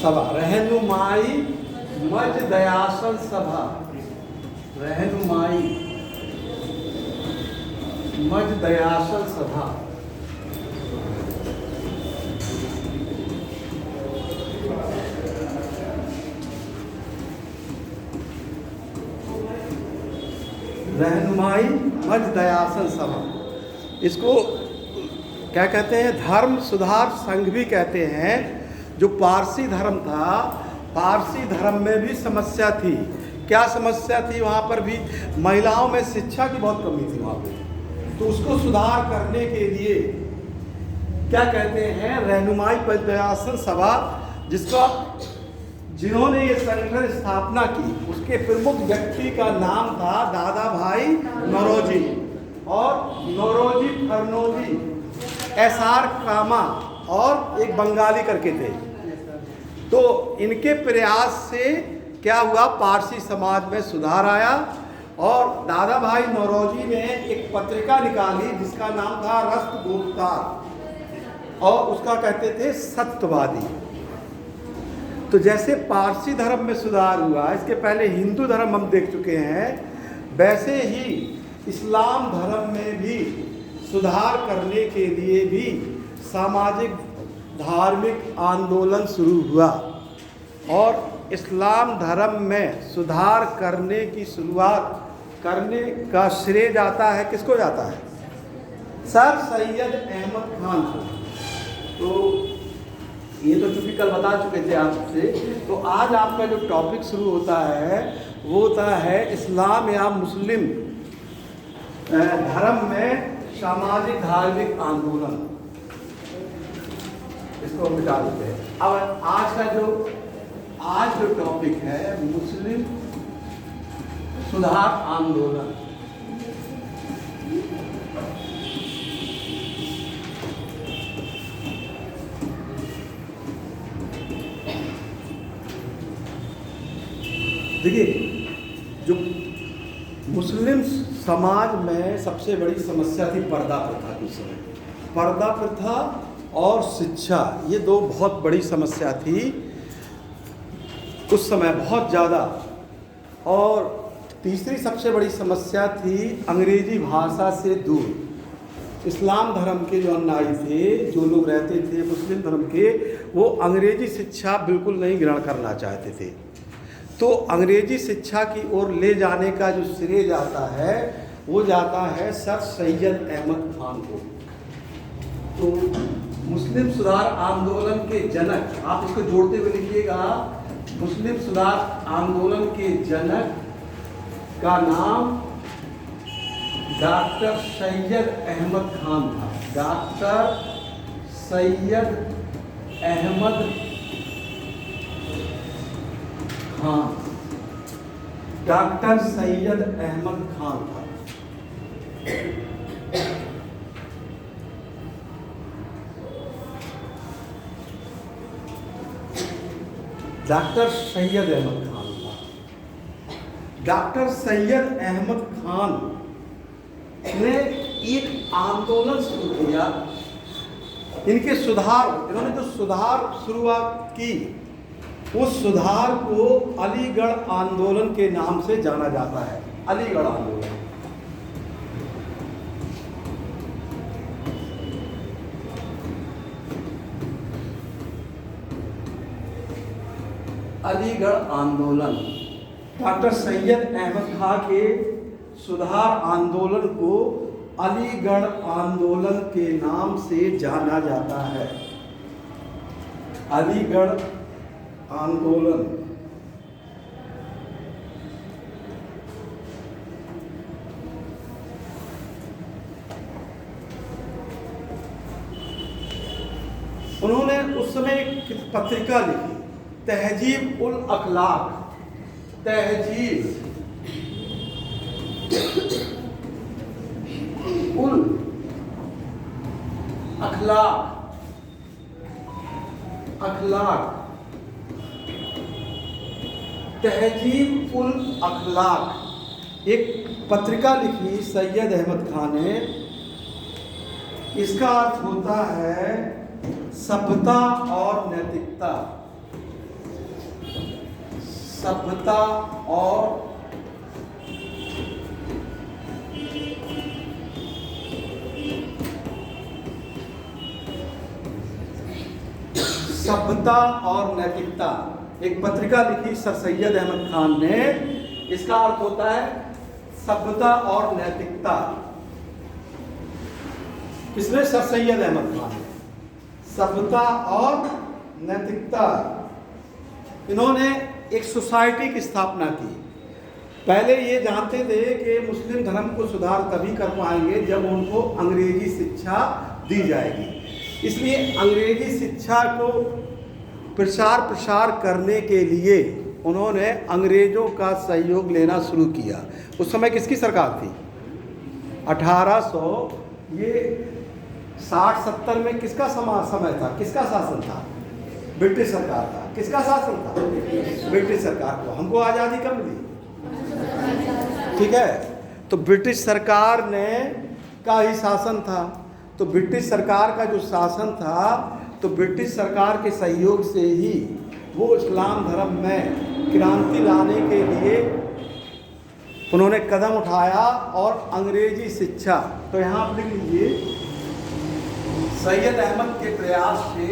सभा, रहनुमाई मज दयासल सभा, रहनुमाई मज दयासल सभा। रहनुमाई मज दयासल सभा, इसको क्या कहते हैं? धर्म सुधार संघ भी कहते हैं। जो पारसी धर्म था, पारसी धर्म में भी समस्या थी। क्या समस्या थी? वहाँ पर भी महिलाओं में शिक्षा की बहुत कमी थी वहाँ पे। तो उसको सुधार करने के लिए क्या कहते हैं? रहनुमाई मज दयासल सभा, जिसका जिन्होंने ये संगठन स्थापना की, उसके प्रमुख व्यक्ति का नाम था दादा भाई नौरोजी और नौरोजी फरनोजी, एसआर कामा और एक बंगाली करके थे। तो इनके प्रयास से क्या हुआ? पारसी समाज में सुधार आया और दादा भाई नौरोजी ने एक पत्रिका निकाली जिसका नाम था राष्ट्रगोप्तार, और उसका कहते थे सत्यवादी। तो जैसे पारसी धर्म में सुधार हुआ, इसके पहले हिंदू धर्म हम देख चुके हैं, वैसे ही इस्लाम धर्म में भी सुधार करने के लिए भी सामाजिक धार्मिक आंदोलन शुरू हुआ। और इस्लाम धर्म में सुधार करने की शुरुआत करने का श्रेय जाता है, किसको जाता है? सर सैयद अहमद खान को। तो ये तो चूंकि कल बता चुके थे आपसे, तो आज आपका जो टॉपिक शुरू होता है वो होता है इस्लाम या मुस्लिम धर्म में सामाजिक धार्मिक आंदोलन। इसको हम मिटा देते हैं। अब आज जो टॉपिक है मुस्लिम सुधार आंदोलन। देखिए, जो मुस्लिम समाज में सबसे बड़ी समस्या थी पर्दा प्रथा की समय। पर्दा प्रथा और शिक्षा, ये दो बहुत बड़ी समस्या थी उस समय, बहुत ज़्यादा। और तीसरी सबसे बड़ी समस्या थी अंग्रेजी भाषा से दूर। इस्लाम धर्म के जो अनुयायी थे, जो लोग रहते थे मुस्लिम धर्म के, वो अंग्रेजी शिक्षा बिल्कुल नहीं ग्रहण करना चाहते थे। तो अंग्रेजी शिक्षा की ओर ले जाने का जो श्रेय जाता है वो जाता है सर सैयद अहमद खान को। तो मुस्लिम सुधार आंदोलन के जनक, आप इसको जोड़ते हुए लिखिएगा, मुस्लिम सुधार आंदोलन के जनक का नाम डॉक्टर सैयद अहमद खान था। डॉक्टर सैयद अहमद खान, डॉक्टर सैयद अहमद खान था। डॉक्टर सैयद अहमद खान था। डॉक्टर सैयद अहमद खान ने एक आंदोलन शुरू किया। इन्होंने जो सुधार शुरुआत की, उस सुधार को अलीगढ़ आंदोलन के नाम से जाना जाता है। अलीगढ़ आंदोलन। अलीगढ़ आंदोलन, डॉक्टर सैयद अहमद खान के सुधार आंदोलन को अलीगढ़ आंदोलन के नाम से जाना जाता है। अलीगढ़ आंदोलन। उन्होंने उस समय एक पत्रिका लिखी, तहजीब उल अखलाक। तहजीब उल अखलाक, अखलाक, तहजीब उल अखलाक एक पत्रिका लिखी सैयद अहमद खान ने। इसका अर्थ होता है सभ्यता और नैतिकता। सभ्यता और सभ्यता और नैतिकता, एक पत्रिका लिखी सर सैयद अहमद खान ने। इसका अर्थ होता है सभ्यता और नैतिकता। किसने? सर सैयद अहमद खान ने। सभ्यता और नैतिकता। इन्होंने एक सोसाइटी की स्थापना की। पहले ये जानते थे कि मुस्लिम धर्म को सुधार तभी कर पाएंगे जब उनको अंग्रेजी शिक्षा दी जाएगी। इसलिए अंग्रेजी शिक्षा को प्रसार करने के लिए उन्होंने अंग्रेजों का सहयोग लेना शुरू किया। उस समय किसकी सरकार थी? 1860-70 में किसका समय था? किसका शासन था? ब्रिटिश सरकार था। किसका शासन था? ब्रिटिश सरकार को। हमको आज़ादी कब मिली? ठीक है, तो ब्रिटिश सरकार ने का ही शासन था। तो ब्रिटिश सरकार का जो शासन था, तो ब्रिटिश सरकार के सहयोग से ही वो इस्लाम धर्म में क्रांति लाने के लिए उन्होंने कदम उठाया और अंग्रेजी शिक्षा। तो यहाँ आप लिख लीजिए, सैयद अहमद के प्रयास से,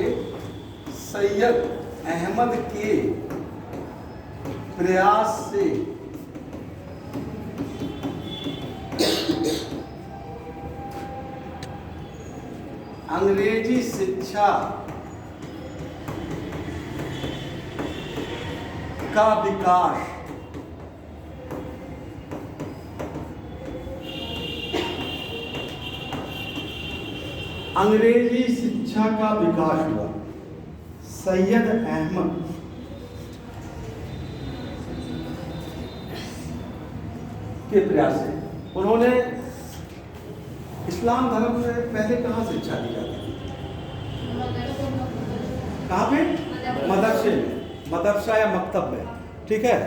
सैयद अहमद के प्रयास से अंग्रेजी शिक्षा का विकास अंग्रेजी शिक्षा का विकास हुआ। सैयद अहमद के प्रयास से उन्होंने इस्लाम धर्म में पहले कहाँ शिक्षा दी जाती थी? कहाँ पे? मदरसे में, मदरसा या मकतब में। ठीक है,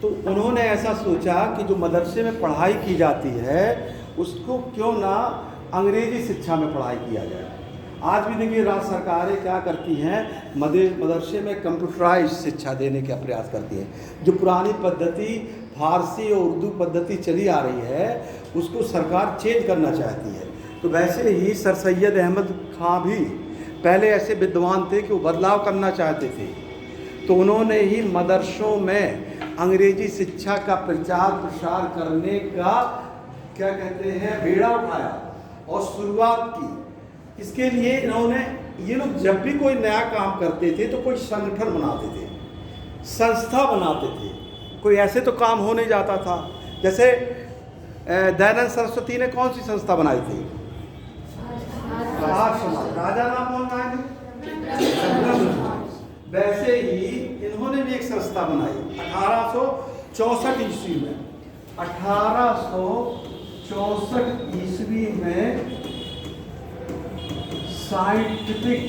तो उन्होंने ऐसा सोचा कि जो मदरसे में पढ़ाई की जाती है उसको क्यों ना अंग्रेजी शिक्षा में पढ़ाई किया जाए। आज भी देखिए राज्य सरकारें क्या करती हैं, मदरसे में कंप्यूटराइज शिक्षा देने का प्रयास करती हैं। जो पुरानी पद्धति फारसी और उर्दू पद्धति चली आ रही है उसको सरकार चेंज करना चाहती है। तो वैसे ही सर सैयद अहमद खां भी पहले ऐसे विद्वान थे कि वो बदलाव करना चाहते थे। तो उन्होंने ही मदरसों में अंग्रेजी शिक्षा का प्रचार प्रसार करने का क्या कहते हैं बेड़ा उठाया और शुरुआत की। इसके लिए इन्होंने, ये लोग जब भी कोई नया काम करते थे तो कोई संगठन बनाते थे, संस्था बनाते थे। कोई ऐसे तो काम हो नहीं जाता था। जैसे दयानंद सरस्वती ने कौन सी संस्था बनाई थी? आर्य समाज। राजा राम मोहन राय ने। वैसे ही इन्होंने भी एक संस्था बनाई 1864 ईस्वी में। 1864 ईस्वी में साइंटिफिक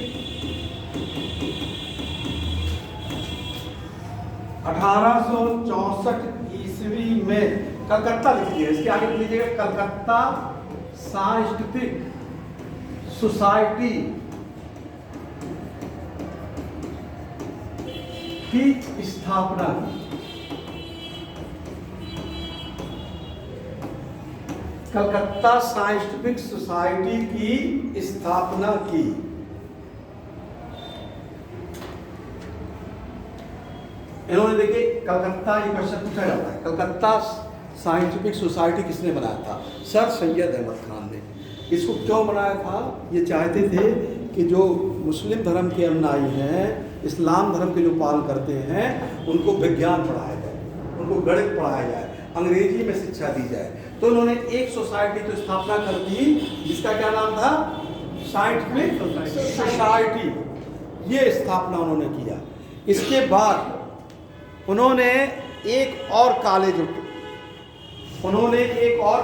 1864 ईस्वी में कलकत्ता लिख लीजिए, इसके आगे लिख लीजिएगा कलकत्ता साइंटिफिक सोसाइटी की स्थापना की। कलकत्ता साइंटिफिक सोसाइटी की स्थापना की। इन्होंने देखिए कलकत्ता, ये क्वेश्चन पूछा जाता है, कलकत्ता साइंटिफिक सोसाइटी किसने बनाया था? सर सैयद अहमद खान ने। इसको क्यों बनाया था? ये चाहते थे कि जो मुस्लिम धर्म के अनुयायी हैं, इस्लाम धर्म के जो पालन करते हैं, उनको विज्ञान पढ़ाया जाए, उनको गणित पढ़ाया जाए, अंग्रेजी में शिक्षा दी जाए। तो उन्होंने एक सोसाइटी की स्थापना कर दी जिसका क्या नाम था? Scientific society. ये स्थापना उन्होंने किया। इसके बाद उन्होंने एक और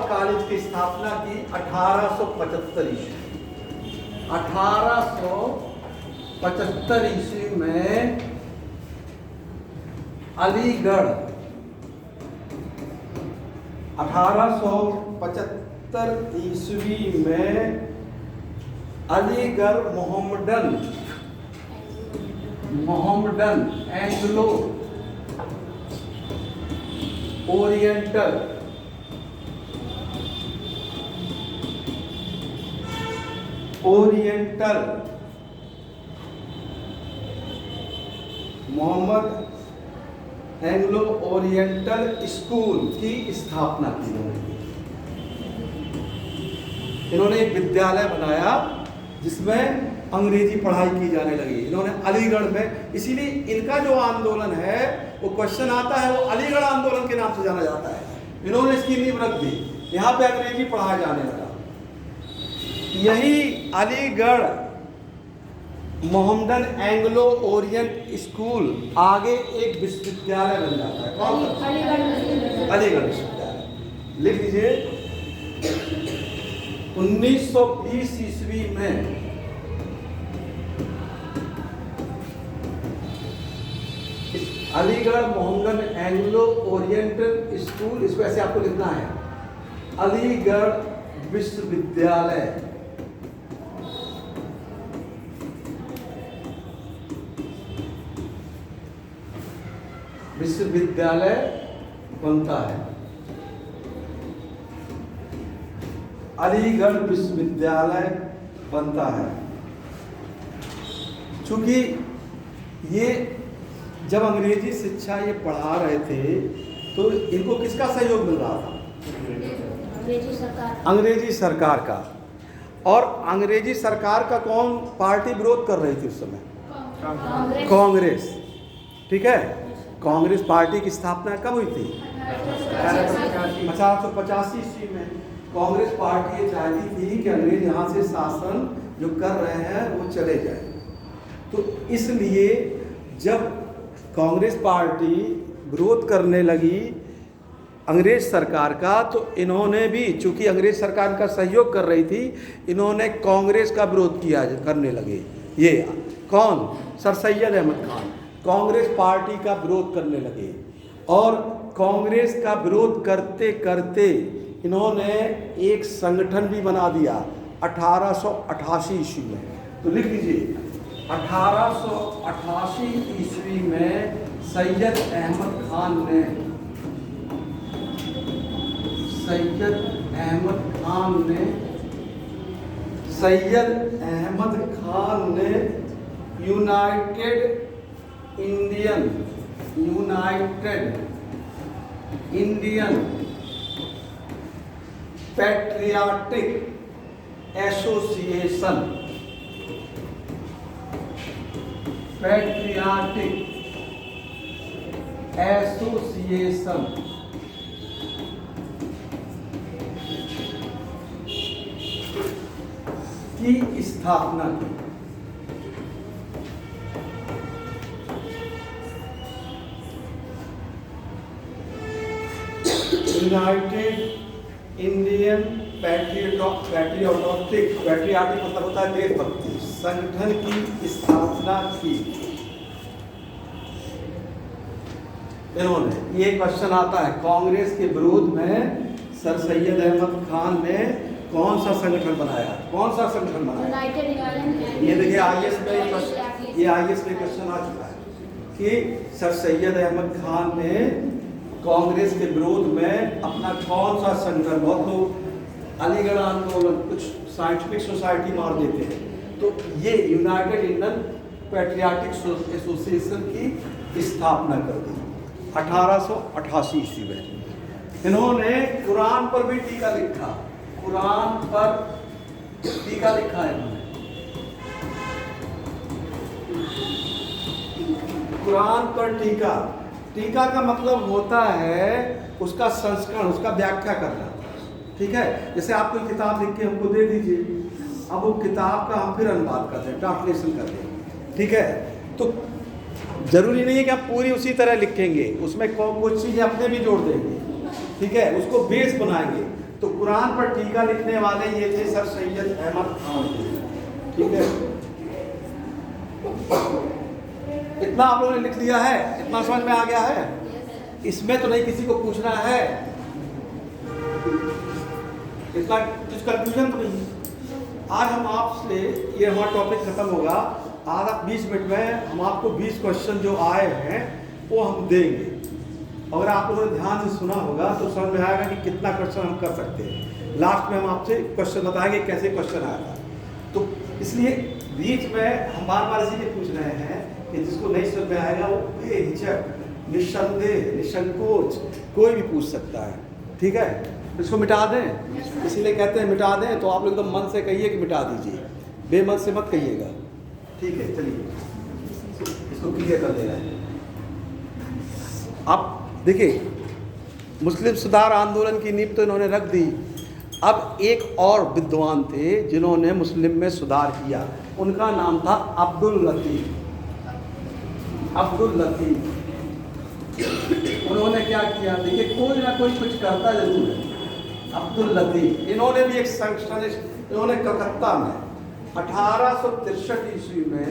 कॉलेज की स्थापना की 1875 ईस्वी। 1875 ईस्वी में अलीगढ़, 1875 ईस्वी में Aligarh Mohammedan Anglo Oriental Mohammad Anglo Oriental school की स्थापना की इन्होंने एक विद्यालय बनाया जिसमें अंग्रेजी पढ़ाई की जाने लगी। इन्होंने अलीगढ़ में, इसीलिए इनका जो आंदोलन है वो क्वेश्चन आता है, वो अलीगढ़ आंदोलन के नाम से जाना जाता है। इन्होंने इसकी नींव रख दी, यहाँ पे अंग्रेजी पढ़ाया जाने लगा। यही Aligarh Mohammedan Anglo Orient school आगे एक विश्वविद्यालय बन जाता है। कौन सा? अलीगढ़ विश्वविद्यालय। लिख लीजिए 1920 ईस्वी में Aligarh Mohammedan Anglo Oriental school, इसको ऐसे आपको लिखना है, अलीगढ़ विश्वविद्यालय बनता है। अलीगढ़ विश्वविद्यालय बनता है। चूंकि ये जब अंग्रेजी शिक्षा ये पढ़ा रहे थे तो इनको किसका सहयोग मिल रहा था? अंग्रेजी सरकार का। और अंग्रेजी सरकार का कौन पार्टी विरोध कर रही थी उस समय? कांग्रेस। ठीक है, कांग्रेस पार्टी की स्थापना कब हुई थी? 1885 ईस्वी में। कांग्रेस पार्टी ये चाहती थी कि अंग्रेज यहाँ से शासन जो कर रहे हैं वो चले जाए। तो इसलिए जब कांग्रेस पार्टी विरोध करने लगी अंग्रेज सरकार का, तो इन्होंने भी, चूंकि अंग्रेज सरकार का सहयोग कर रही थी, इन्होंने कांग्रेस का विरोध किया करने लगे। ये कौन? सर सैयद अहमद खान कांग्रेस पार्टी का विरोध करने लगे। और कांग्रेस का विरोध करते करते इन्होंने एक संगठन भी बना दिया 1888 ईस्वी में। तो लिख लीजिए 1888 ईस्वी में सैयद अहमद खान ने यूनाइटेड इंडियन पैट्रियाटिक एसोसिएशन की स्थापना की। यूनाइटेड इंडियन पैट्रियाटिक मतलब होता है देशभक्ति संगठन की स्थापना की इन्होंने। ये क्वेश्चन आता है कांग्रेस के विरोध में सर सैयद अहमद खान ने कौन सा संगठन बनाया? ये देखिए आईएएस में क्वेश्चन आ चुका है कि सर सैयद अहमद खान ने कांग्रेस के विरोध में अपना कौन सा संगठन, बहुत लोग अलीगढ़ आंदोलन कुछ साइंटिफिक सोसाइटी मार देते हैं, तो ये यूनाइटेड इंडियन पैट्रियाटिक एसोसिएशन की स्थापना कर दी 1888 ईस्वी में। इन्होंने कुरान पर भी टीका लिखा, है इन्होंने। कुरान पर टीका का मतलब होता है उसका संस्करण, उसका व्याख्या करना। ठीक है, जैसे आप कोई किताब लिख के हमको दे दीजिए, अब वो किताब का हम फिर अनुवाद करते हैं, ट्रांसलेशन करते हैं। ठीक है, तो जरूरी नहीं है कि आप पूरी उसी तरह लिखेंगे, उसमें कुछ चीज़ें अपने भी जोड़ देंगे। ठीक है, उसको बेस बनाएंगे। तो कुरान पर टीका लिखने वाले ये थे सर सैयद अहमद खान। ठीक है, इतना आप लोगों ने लिख दिया है, इतना समझ में आ गया है। इसमें तो नहीं किसी को पूछना है, इतना कुछ कंफ्यूजन तो नहीं। आज हम आपसे, ये हमारा टॉपिक खत्म होगा, आज 20 मिनट में हम आपको 20 क्वेश्चन जो आए हैं वो हम देंगे अगर आप लोगों ने ध्यान से सुना होगा तो समझ में आएगा कि कितना क्वेश्चन हम कर सकते हैं। लास्ट में हम आपसे क्वेश्चन बताएंगे कैसे क्वेश्चन आएगा। तो इसलिए बीच में हम बार बार इसीलिए पूछ रहे हैं कि जिसको नहीं समझ में आएगा वो बेहिचक, निस्संदेह, निसंकोच कोई भी पूछ सकता है। ठीक है, इसको मिटा दें, इसीलिए कहते हैं मिटा दें। तो आप लोग एकदम मन से कहिए कि मिटा दीजिए, बेमन से मत कहिएगा। ठीक है, चलिए इसको क्लियर कर दे रहे हैं। अब देखिए, मुस्लिम सुधार आंदोलन की नींव तो इन्होंने रख दी। अब एक और विद्वान थे जिन्होंने मुस्लिम में सुधार किया, उनका नाम था अब्दुल लतीफ़। अब्दुल लतीफ़ उन्होंने क्या किया, देखिए कोई ना कोई कुछ करता जरूर है। अब्दुल लतीफ़ इन्होंने भी एक संगठन, इन्होंने कलकत्ता में 1863 ईस्वी में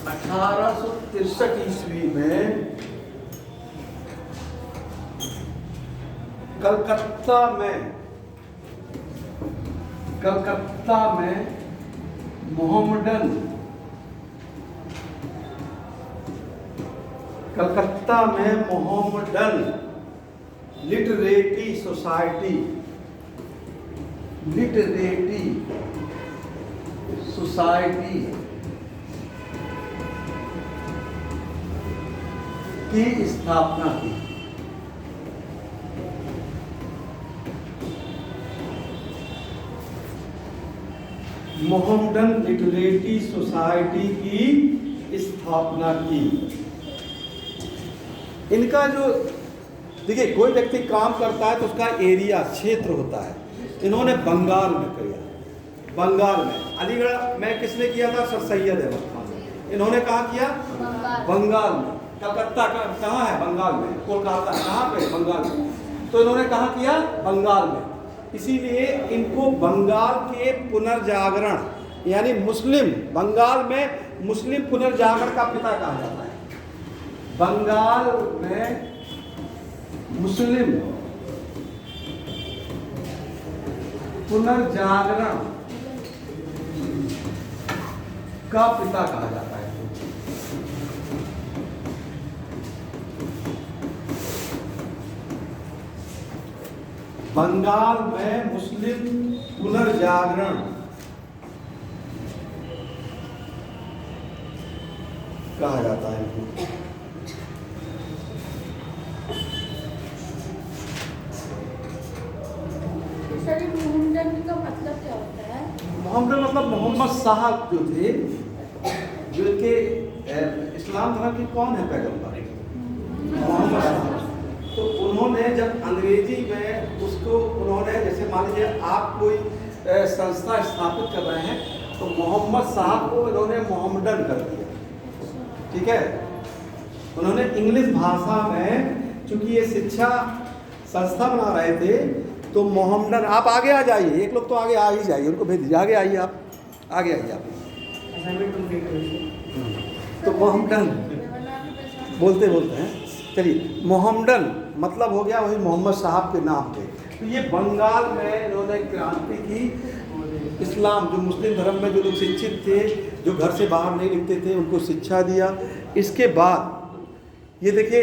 1863 ईस्वी में कलकत्ता में मोहम्मडन लिटरेटी सोसाइटी की स्थापना की। मोहम्मडन लिटरेटी सोसाइटी की स्थापना की। इनका जो देखिए, कोई व्यक्ति काम करता है तो उसका एरिया, क्षेत्र होता है। इन्होंने बंगाल में किया, बंगाल में। अलीगढ़ में किसने किया था? सर सैयद अहमद खान ने। इन्होंने कहाँ किया? बंगाल में। कलकत्ता का कहाँ है? बंगाल में। कोलकाता कहाँ पे? बंगाल में। तो इन्होंने कहाँ किया? बंगाल में। इसीलिए इनको बंगाल के पुनर्जागरण, यानी मुस्लिम, बंगाल में मुस्लिम पुनर्जागरण का पिता कहा जाता है। बंगाल में मुस्लिम पुनर्जागरण का पिता कहा जाता है। बंगाल में मुस्लिम पुनर्जागरण कहा जाता है इनको। मोहम्मदन का मतलब क्या होता है? मोहम्मदन मतलब मोहम्मद साहब जो थे, जो इनके इस्लाम धर्म के कौन है पैगंबर? मोहम्मद साहब। तो उन्होंने जब अंग्रेजी में उसको उन्होंने, जैसे मान लीजिए आप कोई संस्था स्थापित कर रहे हैं तो मोहम्मद साहब को इन्होंने मोहम्मदन कर दिया। ठीक है, उन्होंने इंग्लिश भाषा में, चूंकि ये शिक्षा संस्था बना रहे थे तो मोहम्मदन। आप आगे आ जाइए, एक लोग तो आगे आ ही जाइए, उनको भेज दीजिए। आगे आइए, आप आगे आइए आप। तो मोहम्मदन बोलते हैं। चलिए, मोहम्मदन मतलब हो गया वही मोहम्मद साहब के नाम पे। तो ये बंगाल में इन्होंने क्रांति की। इस्लाम, जो मुस्लिम धर्म में जो लोग शिक्षित थे, जो घर से बाहर नहीं निकलते थे, उनको शिक्षा दिया। इसके बाद ये देखिए,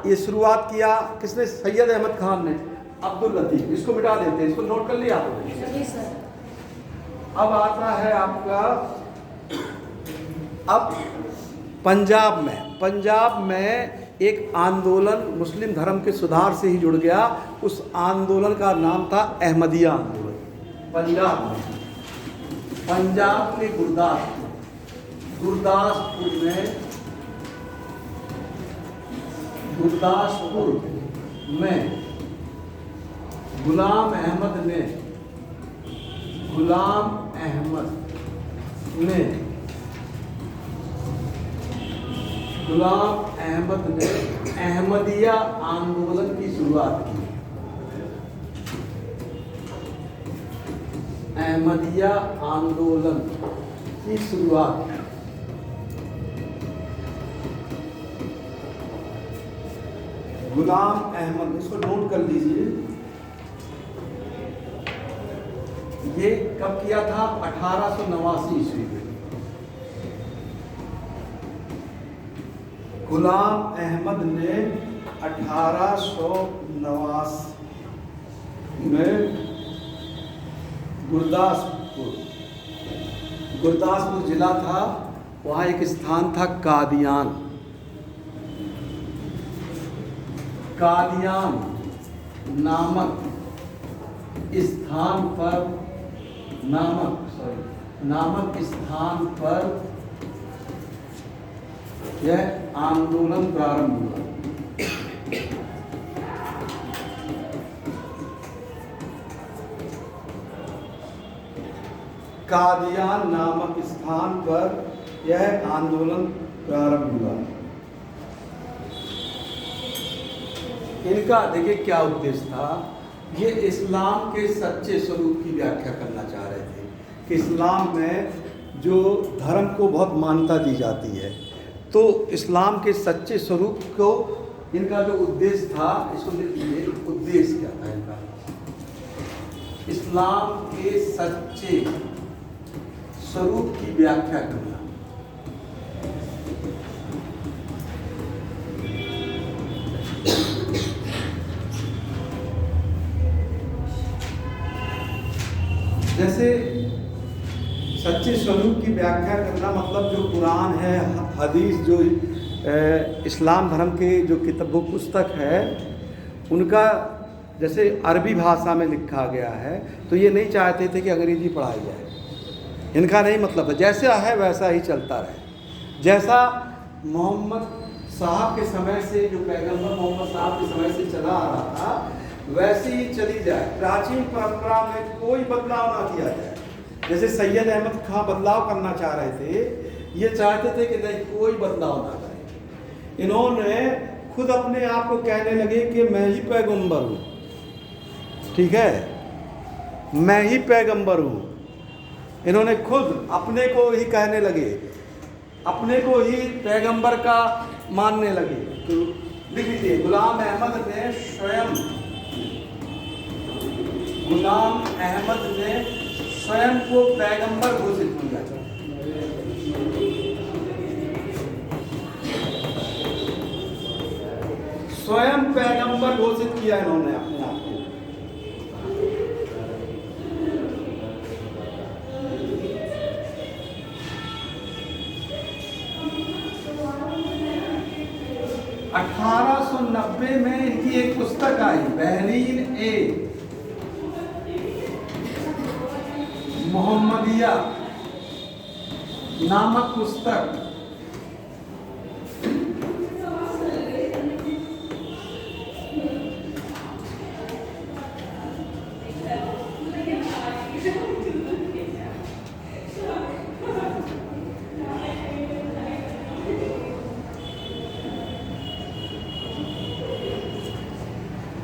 ये शुरुआत किया किसने? सैयद अहमद खान ने। अब्दुल लतीफ़, इसको मिटा देते हैं, इसको नोट कर लिया आपने? अब आता है आपका, अब पंजाब में एक आंदोलन मुस्लिम धर्म के सुधार से ही जुड़ गया। उस आंदोलन का नाम था अहमदिया आंदोलन। पंजाब के गुरदासपुर में गुलाम अहमद ने अहमदिया आंदोलन की शुरुआत की। अहमदिया आंदोलन की शुरुआत गुलाम अहमद, इसको नोट कर लीजिए। ये कब किया था? 1889 ईस्वी में। गुलाम अहमद ने 1889 में गुरदासपुर जिला था, वहाँ एक स्थान था कादियान नामक स्थान पर यह आंदोलन प्रारंभ हुआ। कादियान नामक स्थान पर यह आंदोलन प्रारंभ हुआ। इनका देखिए क्या उद्देश्य था। ये इस्लाम के सच्चे स्वरूप की व्याख्या करना चाह रहे थे कि इस्लाम में जो धर्म को बहुत मान्यता दी जाती है, तो इस्लाम के सच्चे स्वरूप को इनका जो उद्देश्य था, इसको देखिए उद्देश्य क्या था इनका। इस्लाम के सच्चे स्वरूप की व्याख्या करना। जैसे सच्चे स्वरूप की व्याख्या करना मतलब जो कुरान है, हदीस, जो इस्लाम धर्म के जो किताब पुस्तक है, उनका जैसे अरबी भाषा में लिखा गया है, तो ये नहीं चाहते थे कि अंग्रेजी पढ़ाई जाए। इनका नहीं मतलब है, जैसा है वैसा ही चलता रहे। जैसा मोहम्मद साहब के समय से, जो पैगंबर मोहम्मद साहब के समय से चला आ रहा था, वैसे ही चली जाए। प्राचीन परंपरा में कोई बदलाव ना किया जाए। जैसे सैयद अहमद खां बदलाव करना चाह रहे थे, ये चाहते थे कि नहीं, कोई बदलाव ना करें। इन्होंने खुद अपने आप को कहने लगे कि मैं ही पैगंबर हूँ। ठीक है, मैं ही पैगंबर हूँ। इन्होंने खुद अपने को ही कहने लगे, अपने को ही पैगंबर का मानने लगे। तो लिख लीजिए, गुलाम अहमद ने स्वयं को पैगंबर घोषित किया। स्वयं पैगंबर घोषित किया इन्होंने अपने आप को। (1890) में इनकी एक पुस्तक आई, बहरीन ए मोहम्मदिया नामक पुस्तक।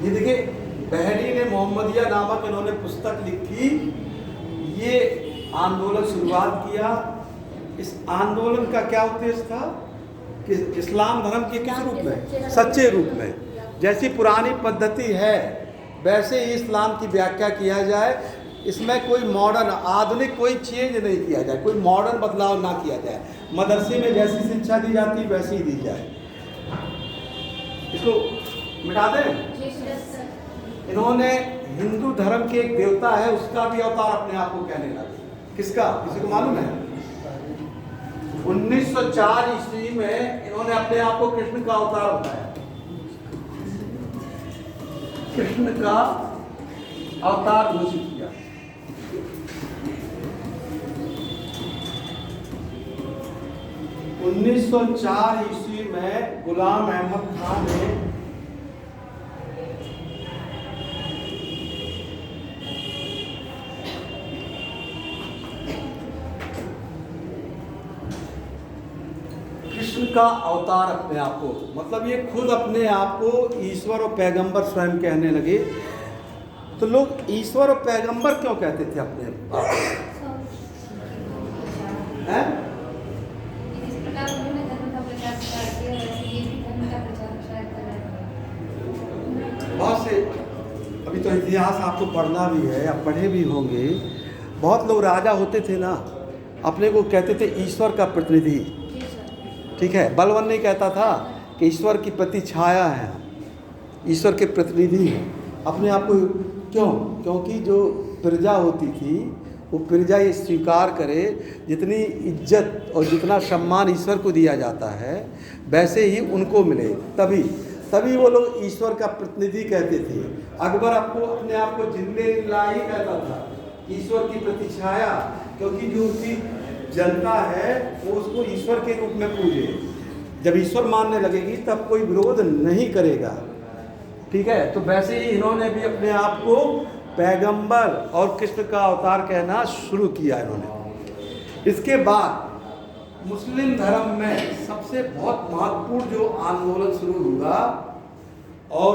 ये देखिए, बहरीन मोहम्मदिया नामक इन्होंने पुस्तक लिखी। ये आंदोलन शुरुआत किया। इस आंदोलन का क्या उद्देश्य था कि इस्लाम धर्म के किस रूप में, सच्चे रूप में, जैसी पुरानी पद्धति है वैसे ही इस्लाम की व्याख्या किया जाए। इसमें कोई मॉडर्न, आधुनिक कोई चेंज नहीं किया जाए, कोई मॉडर्न बदलाव ना किया जाए। मदरसे में जैसी शिक्षा दी जाती वैसी ही दी जाए। इसको मिटा दें। इन्होंने हिंदू धर्म के एक देवता है, उसका भी अवतार अपने आप को कहने लगे। किसका, किसी को मालूम है? 1904 ईस्वी में इन्होंने अपने आप को कृष्ण का अवतार बताया। कृष्ण का अवतार घोषित किया। (1904 ईस्वी में गुलाम अहमद खान ने कृष्ण का अवतार अपने आप को, मतलब ये खुद अपने आप को ईश्वर और पैगंबर स्वयं कहने लगे। तो लोग ईश्वर और पैगंबर क्यों कहते थे अपने आप को? हैं? बहुत से, अभी तो इतिहास आपको पढ़ना भी है, आप पढ़े भी होंगे। बहुत लोग राजा होते थे ना, अपने को कहते थे ईश्वर का प्रतिनिधि। ठीक है, बलवान नहीं कहता था कि ईश्वर की प्रतिछाया है, ईश्वर के प्रतिनिधि हैं अपने आप को। क्यों? क्योंकि जो प्रजा होती थी वो प्रजा ये स्वीकार करे जितनी इज्जत और जितना सम्मान ईश्वर को दिया जाता है वैसे ही उनको मिले, तभी वो लोग ईश्वर का प्रतिनिधि कहते थे। अकबर आपको अपने आप को जिल्ले-इल्लाही कहता था, ईश्वर की प्रतिछाया, क्योंकि जो उसकी जनता है वो उसको ईश्वर के रूप में पूजे। जब ईश्वर मानने लगेगी तब कोई विरोध नहीं करेगा, ठीक है। तो वैसे ही इन्होंने भी अपने आप को पैगंबर और कृष्ण का अवतार कहना शुरू किया इन्होंने। इसके बाद मुस्लिम धर्म में सबसे बहुत महत्वपूर्ण जो आंदोलन शुरू हुआ और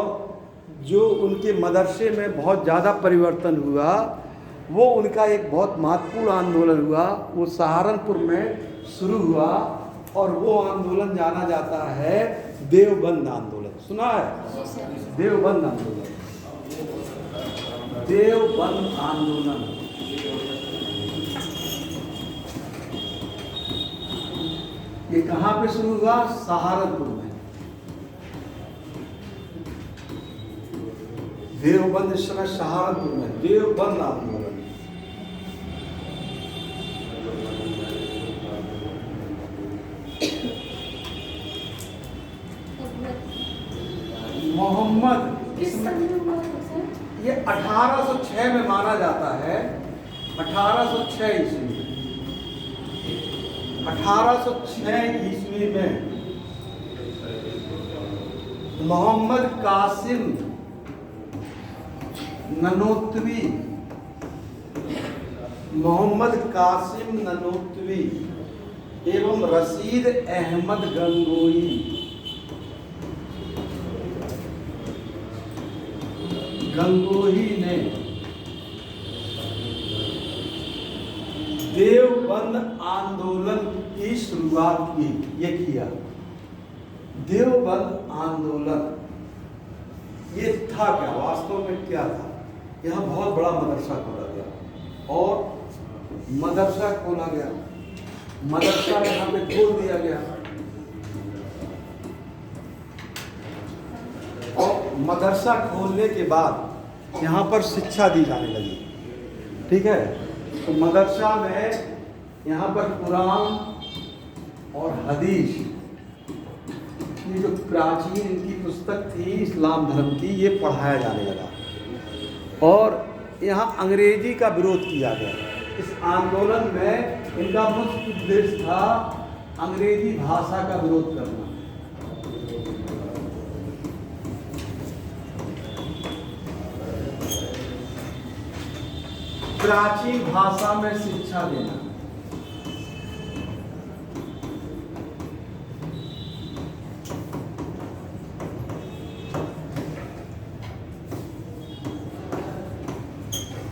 जो उनके मदरसे में बहुत ज़्यादा परिवर्तन हुआ, वो उनका एक बहुत महत्वपूर्ण आंदोलन हुआ, वो सहारनपुर में शुरू हुआ और वो आंदोलन जाना जाता है देवबंद आंदोलन। सुना है? देवबंद आंदोलन, देवबंद आंदोलन। ये कहाँ पे शुरू हुआ? सहारनपुर में। देवबंद इस समय सहारनपुर में देवबंद आंदोलन। मोहम्मद किस सन में हुआ था सर? ये 1806 में माना जाता है, 1806 ईस्वी। 1806 ईस्वी में मोहम्मद कासिम ननोतवी, मोहम्मद कासिम ननोतवी एवं रशीद अहमद गंगोही ने देवबंद आंदोलन की शुरुआत की। ये किया देवबंद आंदोलन। ये था क्या? वास्तव में क्या था? यहाँ बहुत बड़ा मदरसा खोला गया और मदरसा खोला गया, मदरसा यहाँ पे खोल दिया गया और मदरसा खोलने के बाद यहाँ पर शिक्षा दी जाने लगी, ठीक है। तो मदरसा में यहाँ पर कुरान और हदीस, ये जो प्राचीन इनकी पुस्तक थी इस्लाम धर्म की, ये पढ़ाया जाने लगा और यहाँ अंग्रेजी का विरोध किया गया। इस आंदोलन में इनका मुख्य उद्देश्य था अंग्रेजी भाषा का विरोध करना। प्राचीन भाषा में शिक्षा देना।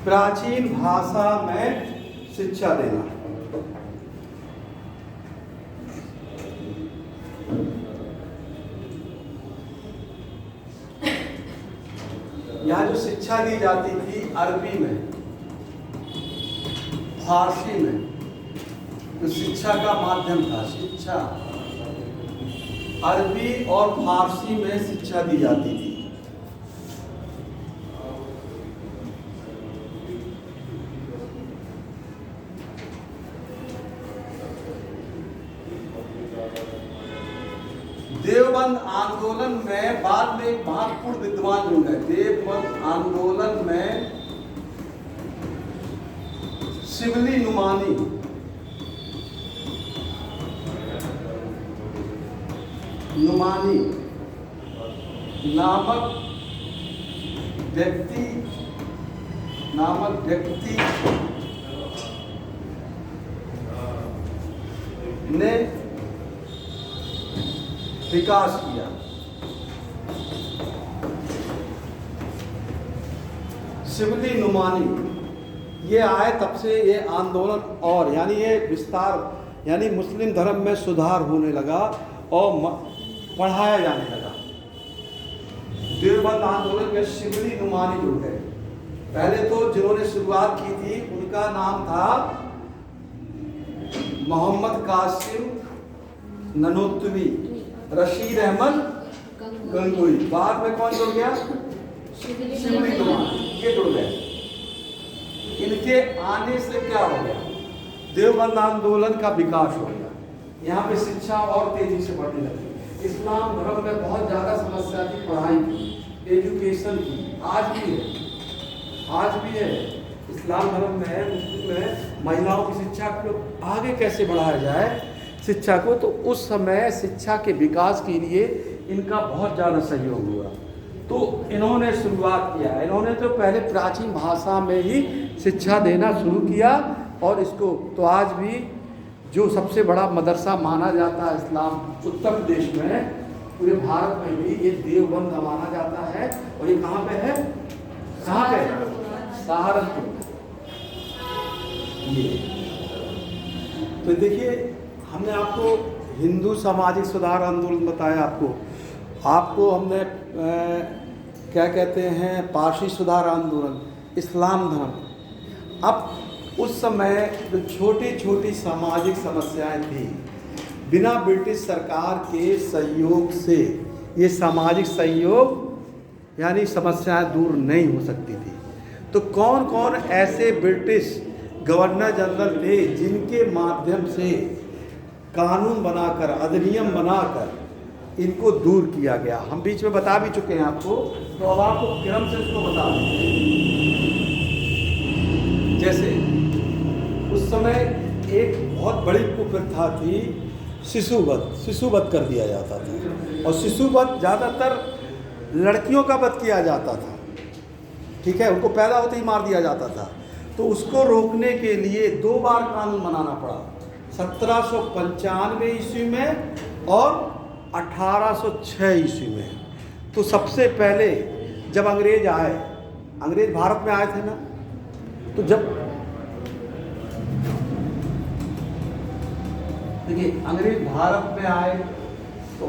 प्राचीन भाषा में शिक्षा देना। यहाँ जो शिक्षा दी जाती थी अरबी में, फारसी में, जो शिक्षा का माध्यम था, शिक्षा अरबी और फारसी में शिक्षा दी जाती थी। देवबंद आंदोलन में बाद में एक महत्वपूर्ण विद्वान जुड़ गए। देवबंद आंदोलन में शिवली नुमानी नामक व्यक्ति ने विकास किया। शिवली नुमानी ये आए, तब से ये आंदोलन और यानी ये विस्तार, यानी मुस्लिम धर्म में सुधार होने लगा और पढ़ाया जाने लगा। देवबंद आंदोलन में शिवली नुमानी जुड़ गए। पहले तो जिन्होंने शुरुआत की थी उनका नाम था मोहम्मद कासिम ननोतवी रशीद अहमद गंगोई। बाद में कौन जुड़ गया? शिवली कुमार, ये जुड़ गए। इनके आने से क्या हो गया? देवबंद आंदोलन का विकास हो गया। यहाँ पे शिक्षा और तेजी से बढ़ने लगी। इस्लाम धर्म में बहुत ज़्यादा समस्या थी पढ़ाई की, एजुकेशन की, आज भी है, आज भी है। इस्लाम धर्म में, मुस्लिम में महिलाओं की शिक्षा को आगे कैसे बढ़ाया जाए शिक्षा को, तो उस समय शिक्षा के विकास के लिए इनका बहुत ज़्यादा सहयोग हुआ। तो इन्होंने शुरुआत किया, इन्होंने तो पहले प्राचीन भाषा में ही शिक्षा देना शुरू किया और इसको तो आज भी जो सबसे बड़ा मदरसा माना जाता है इस्लाम उत्तर प्रदेश में, पूरे भारत में भी ये देवबंद माना जाता है। और ये कहाँ पे है? कहाँ पे? सहारनपुर। ये तो देखिए, हमने आपको हिंदू सामाजिक सुधार आंदोलन बताया, आपको हमने क्या कहते हैं पारसी सुधार आंदोलन, इस्लाम धर्म। अब उस समय जो छोटी छोटी सामाजिक समस्याएं थी, बिना ब्रिटिश सरकार के सहयोग से ये सामाजिक सहयोग यानी समस्याएं दूर नहीं हो सकती थी। तो कौन कौन ऐसे ब्रिटिश गवर्नर जनरल थे जिनके माध्यम से कानून बनाकर, अधिनियम बनाकर इनको दूर किया गया? हम बीच में बता भी चुके हैं आपको, तो अब आपको क्रम से उसको बता दें। जैसे उस समय एक बहुत बड़ी कुप्रथा थी शिशुवध कर दिया जाता था। और शिशुवध ज़्यादातर लड़कियों का वध किया जाता था, ठीक है, उनको पैदा होते ही मार दिया जाता था। तो उसको रोकने के लिए 2 बार कानून बनाना पड़ा, 1795 ईस्वी में और 1806 ईस्वी में। तो सबसे पहले जब अंग्रेज आए, अंग्रेज भारत में आए थे ना, तो जब देखिए अंग्रेज भारत में आए तो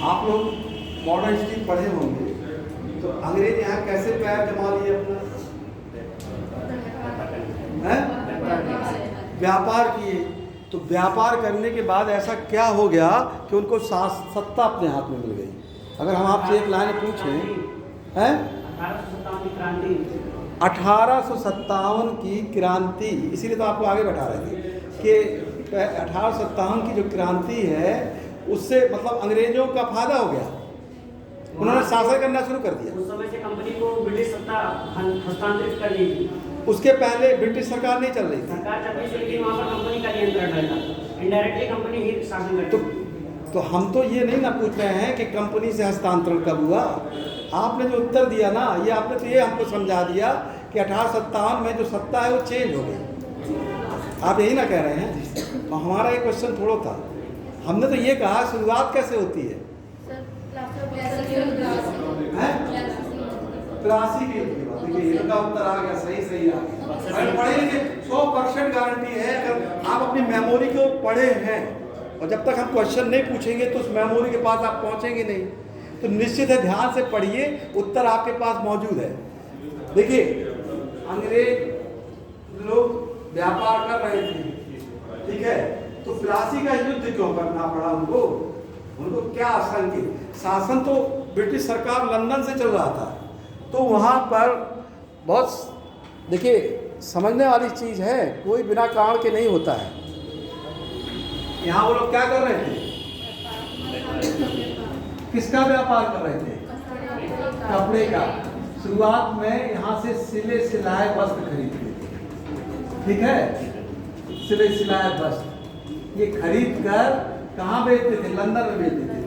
आप लोग मॉडर्न हिस्ट्री पढ़े होंगे, तो अंग्रेज यहाँ कैसे पैर जमा लिए अपना? व्यापार किए। तो व्यापार करने के बाद ऐसा क्या हो गया कि उनको सत्ता अपने हाथ में मिल गई। अगर हम आपसे एक लाइन पूछें, हैं 1857 की क्रांति, इसीलिए तो आपको आगे बैठा रहे थे कि 1857 की जो क्रांति है उससे मतलब अंग्रेजों का फायदा हो गया, उन्होंने शासन करना शुरू कर दिया। उस समय से कंपनी को ब्रिटिश सत्ता हस्तांतरित कर दी थी। उसके पहले ब्रिटिश सरकार नहीं चल रही थी, सरकार चलती थी, लेकिन वहाँ पर कंपनी का नियंत्रण रहता, इनडायरेक्टली कंपनी ही शासन करती। तो हम तो ये नहीं ना पूछ रहे हैं कि कंपनी से हस्तांतरण कब हुआ। आपने जो उत्तर दिया ना, ये आपने तो ये हमको समझा दिया कि 1857 में जो सत्ता है वो चेंज हो गई। आप यही ना कह रहे हैं? तो हमारा ये क्वेश्चन थोड़ा था, हमने तो ये कहा शुरुआत कैसे होती है? 83 की होती है। देखिए इनका उत्तर आ गया, सही आ गया। पढ़े लिखे 100% गारंटी है। अगर आप अपनी मेमोरी को पढ़े हैं और जब तक हम क्वेश्चन नहीं पूछेंगे तो उस मेमोरी के पास आप पहुंचेंगे नहीं। तो निश्चित है ध्यान से पढ़िए, उत्तर आपके पास मौजूद है। देखिए अंग्रेज लोग व्यापार कर रहे थे, ठीक है, तो प्लासी का युद्ध क्यों करना पड़ा उनको? उनको क्या शासन तो ब्रिटिश सरकार लंदन से चल रहा था, तो वहाँ पर बहुत देखिए समझने वाली चीज़ है, कोई बिना कारण के नहीं होता है। यहाँ वो लोग क्या कर रहे थे? किसका व्यापार कर रहे थे? कपड़े का। शुरुआत में यहाँ से सिले सिलाए वस्त्र खरीदते थे, ठीक है, सिले सिलाए वस्त्र ये खरीद कर कहाँ बेचते थे? लंदन में बेचते थे।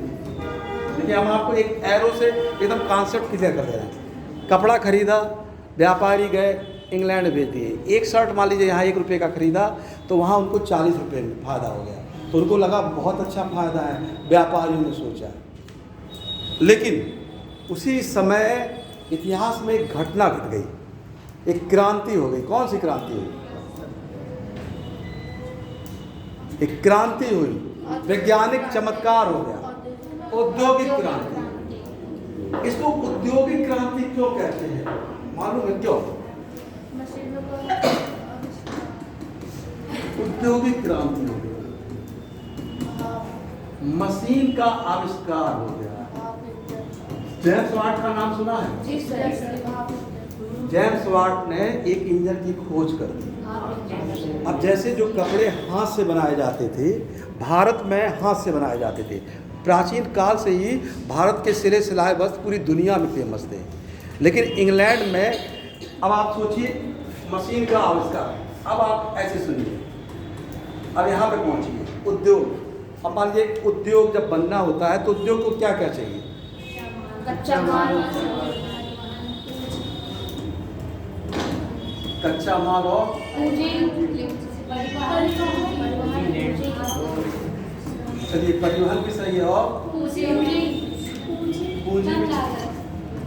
देखिए हम आपको एक एरो से एकदम कॉन्सेप्ट क्लियर कर दे रहे हैं। कपड़ा खरीदा, व्यापारी गए इंग्लैंड भेज दिए। एक शर्ट मान लीजिए यहाँ 1 रुपये का खरीदा, तो वहाँ उनको 40 रुपये में फ़ायदा हो गया, तो उनको लगा बहुत अच्छा फ़ायदा है, व्यापारियों ने सोचा। लेकिन उसी समय इतिहास में एक घटना घट गई, एक क्रांति हो गई। कौन सी क्रांति हुई? एक क्रांति हुई, वैज्ञानिक चमत्कार हो गया, औद्योगिक क्रांति। इसको औद्योगिक क्रांति क्यों कहते हैं मालूम है? क्यों? औद्योगिक क्रांति हो गई। मशीन का आविष्कार हो गया। जेम्स वाट का नाम सुना है? जी सर। जेम्स वाट ने एक इंजन की खोज कर दी। अब जैसे जो कपड़े हाथ से बनाए जाते थे, भारत में हाथ से बनाए जाते थे, प्राचीन काल से ही भारत के सिले सिलाए वस्त्र पूरी दुनिया में फेमस थे। लेकिन इंग्लैंड में अब आप सोचिए मशीन का आविष्कार। अब आप ऐसे सुनिए, अब यहाँ पे पहुँचिए उद्योग। अब मान लीजिए उद्योग जब बनना होता है तो उद्योग को क्या क्या चाहिए? कच्चा माल, कच्चा माल और पूंजी, चलिए परिवहन भी सही है, और पूंजी भी,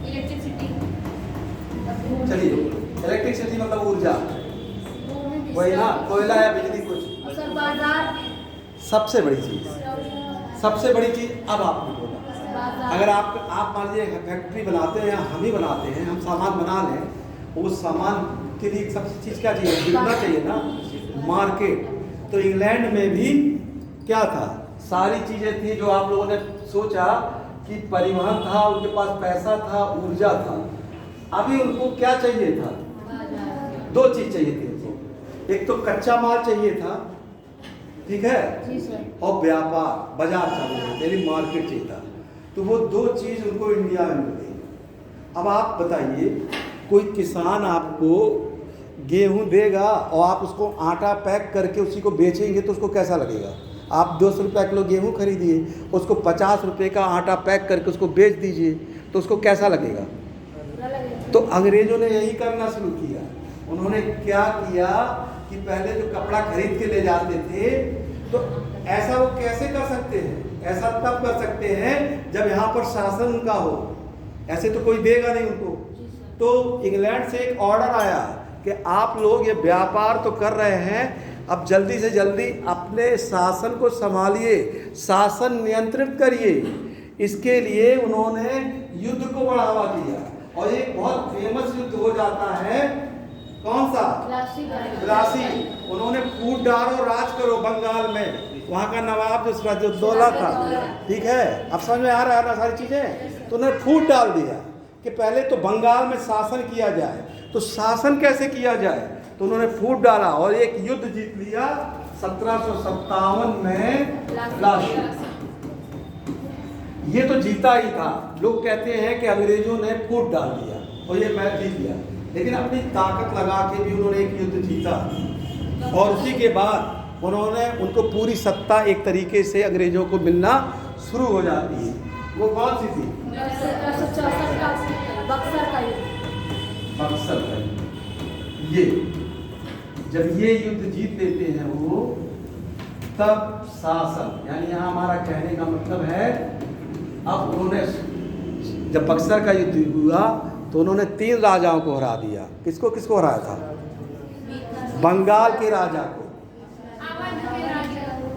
इलेक्ट्रिसिटी, चलिए इलेक्ट्रिसिटी मतलब ऊर्जा, वही ना, कोयला या बिजली कुछ। सर बाजार, सबसे बड़ी चीज, सबसे बड़ी चीज अब आपने बोला। अगर आप मान लीजिए फैक्ट्री बनाते हैं या हम ही बनाते हैं, हम सामान बना लें, उस सामान के लिए सबसे चीज़ क्या चाहिए? बिकना चाहिए ना, मार्केट। तो इंग्लैंड में भी क्या था? सारी चीज़ें थी जो आप लोगों ने सोचा कि परिवहन था, उनके पास पैसा था, ऊर्जा था। अभी उनको क्या चाहिए था? दो चीज़ चाहिए थी उनको। एक तो कच्चा माल चाहिए था, ठीक है, और व्यापार, बाजार चाहिए, यानी मार्केट चाहिए था। तो वो दो चीज़ उनको इंडिया में मिल गई। अब आप बताइए, कोई किसान आपको गेहूं देगा और आप उसको आटा पैक करके उसी को बेचेंगे तो उसको कैसा लगेगा? आप 200 रुपये किलो गेहूं खरीदिए, उसको 50 रुपये का आटा पैक करके उसको बेच दीजिए तो उसको कैसा लगेगा? तो अंग्रेजों ने यही करना शुरू किया। उन्होंने क्या किया कि पहले जो कपड़ा खरीद के ले जाते थे, तो ऐसा वो कैसे कर सकते हैं? ऐसा तब कर सकते हैं जब यहाँ पर शासन उनका हो, ऐसे तो कोई देगा नहीं उनको। तो इंग्लैंड से एक ऑर्डर आया कि आप लोग ये व्यापार तो कर रहे हैं, अब जल्दी से जल्दी अपने शासन को संभालिए, शासन नियंत्रित करिए। इसके लिए उन्होंने युद्ध को बढ़ावा दिया और एक बहुत फेमस युद्ध हो जाता है, कौन सा? प्लासी। उन्होंने फूट डालो राज करो बंगाल में, वहाँ का नवाब जो सिराजुद्दौला था, ठीक है, अब समझ में आ रहा है ना सारी चीज़ें। तो उन्होंने फूट डाल दिया कि पहले तो बंगाल में शासन किया जाए। तो शासन कैसे किया जाए? तो उन्होंने फूट डाला और एक युद्ध जीत लिया 1757 में प्लासी। ये तो जीता ही था। लोग कहते हैं कि अंग्रेजों ने फूट डाल दिया और ये मैच जीत लिया, लेकिन अपनी ताकत लगा के भी उन्होंने एक युद्ध जीता और उसी के बाद उन्होंने उनको पूरी सत्ता एक तरीके से अंग्रेजों को मिलना शुरू हो जाती है। वो कौन सी थी? बक्सर का युद्ध। ये जब ये युद्ध जीत लेते हैं वो, तब शासन, यानी यहाँ हमारा कहने का मतलब है, अब उन्होंने जब बक्सर का युद्ध हुआ तो उन्होंने 3 राजाओं को हरा दिया। किसको किसको हराया था? बंगाल के राजा को।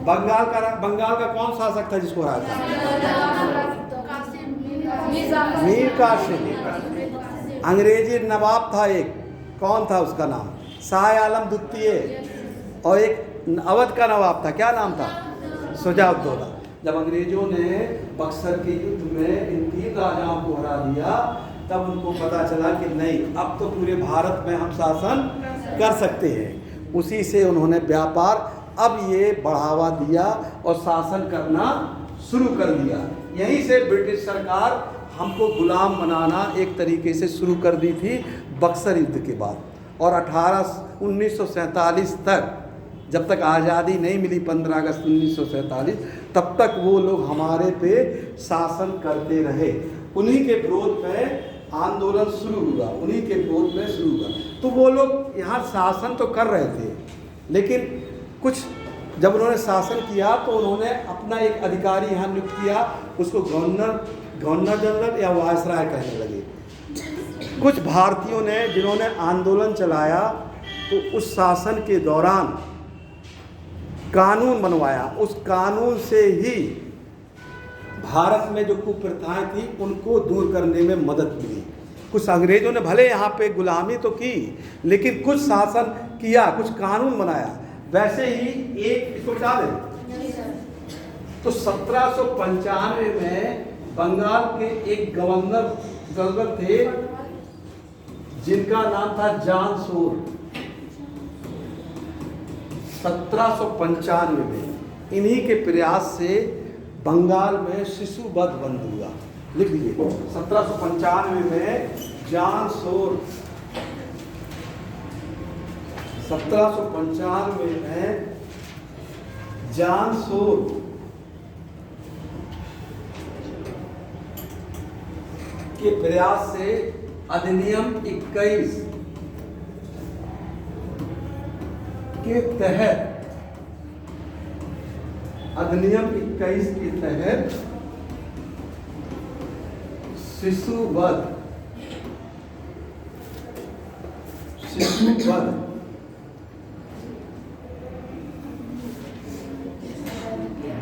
बंगाल का कौन शासक था जिसको हराया था? मीर कासिम। अंग्रेजी नवाब था एक, कौन था उसका नाम? शाह आलम द्वितीय। और एक अवध का नवाब था, क्या नाम था? शुजा-उद-दौला। जब अंग्रेजों ने बक्सर के युद्ध में इन 3 राजाओं को हरा दिया, तब उनको पता चला कि नहीं, अब तो पूरे भारत में हम शासन कर सकते हैं। उसी से उन्होंने व्यापार अब ये बढ़ावा दिया और शासन करना शुरू कर दिया। यहीं से ब्रिटिश सरकार हमको गुलाम बनाना एक तरीके से शुरू कर दी थी बक्सर युद्ध के बाद। और 1947 तक, जब तक आज़ादी नहीं मिली 15 अगस्त 1947, तब तक वो लोग हमारे पे शासन करते रहे। उन्हीं के विरोध में आंदोलन शुरू हुआ, उन्हीं के विरोध में शुरू हुआ। तो वो लोग यहाँ शासन तो कर रहे थे, लेकिन कुछ जब उन्होंने शासन किया तो उन्होंने अपना एक अधिकारी यहाँ नियुक्त किया, उसको गवर्नर जनरल या वायसराय कहने लगे। कुछ भारतीयों ने जिन्होंने आंदोलन चलाया तो उस शासन के दौरान कानून बनवाया। उस कानून से ही भारत में जो कुप्रथाएं थी उनको दूर करने में मदद मिली। कुछ अंग्रेजों ने भले यहाँ पे गुलामी तो की, लेकिन कुछ शासन किया, कुछ कानून बनाया। वैसे ही एक इसको हटा दें, तो 1795 में बंगाल के एक गवर्नर जनरल थे जिनका नाम था जॉन सोर। 1795 में इन्हीं के प्रयास से बंगाल में शिशु वध बंद हुआ। लिख लीजिए 1795 में जॉन सोर, 1795 में जॉन सोर के प्रयास से अधिनियम 21 के तहत, अधिनियम 21 के तहत शिशु वध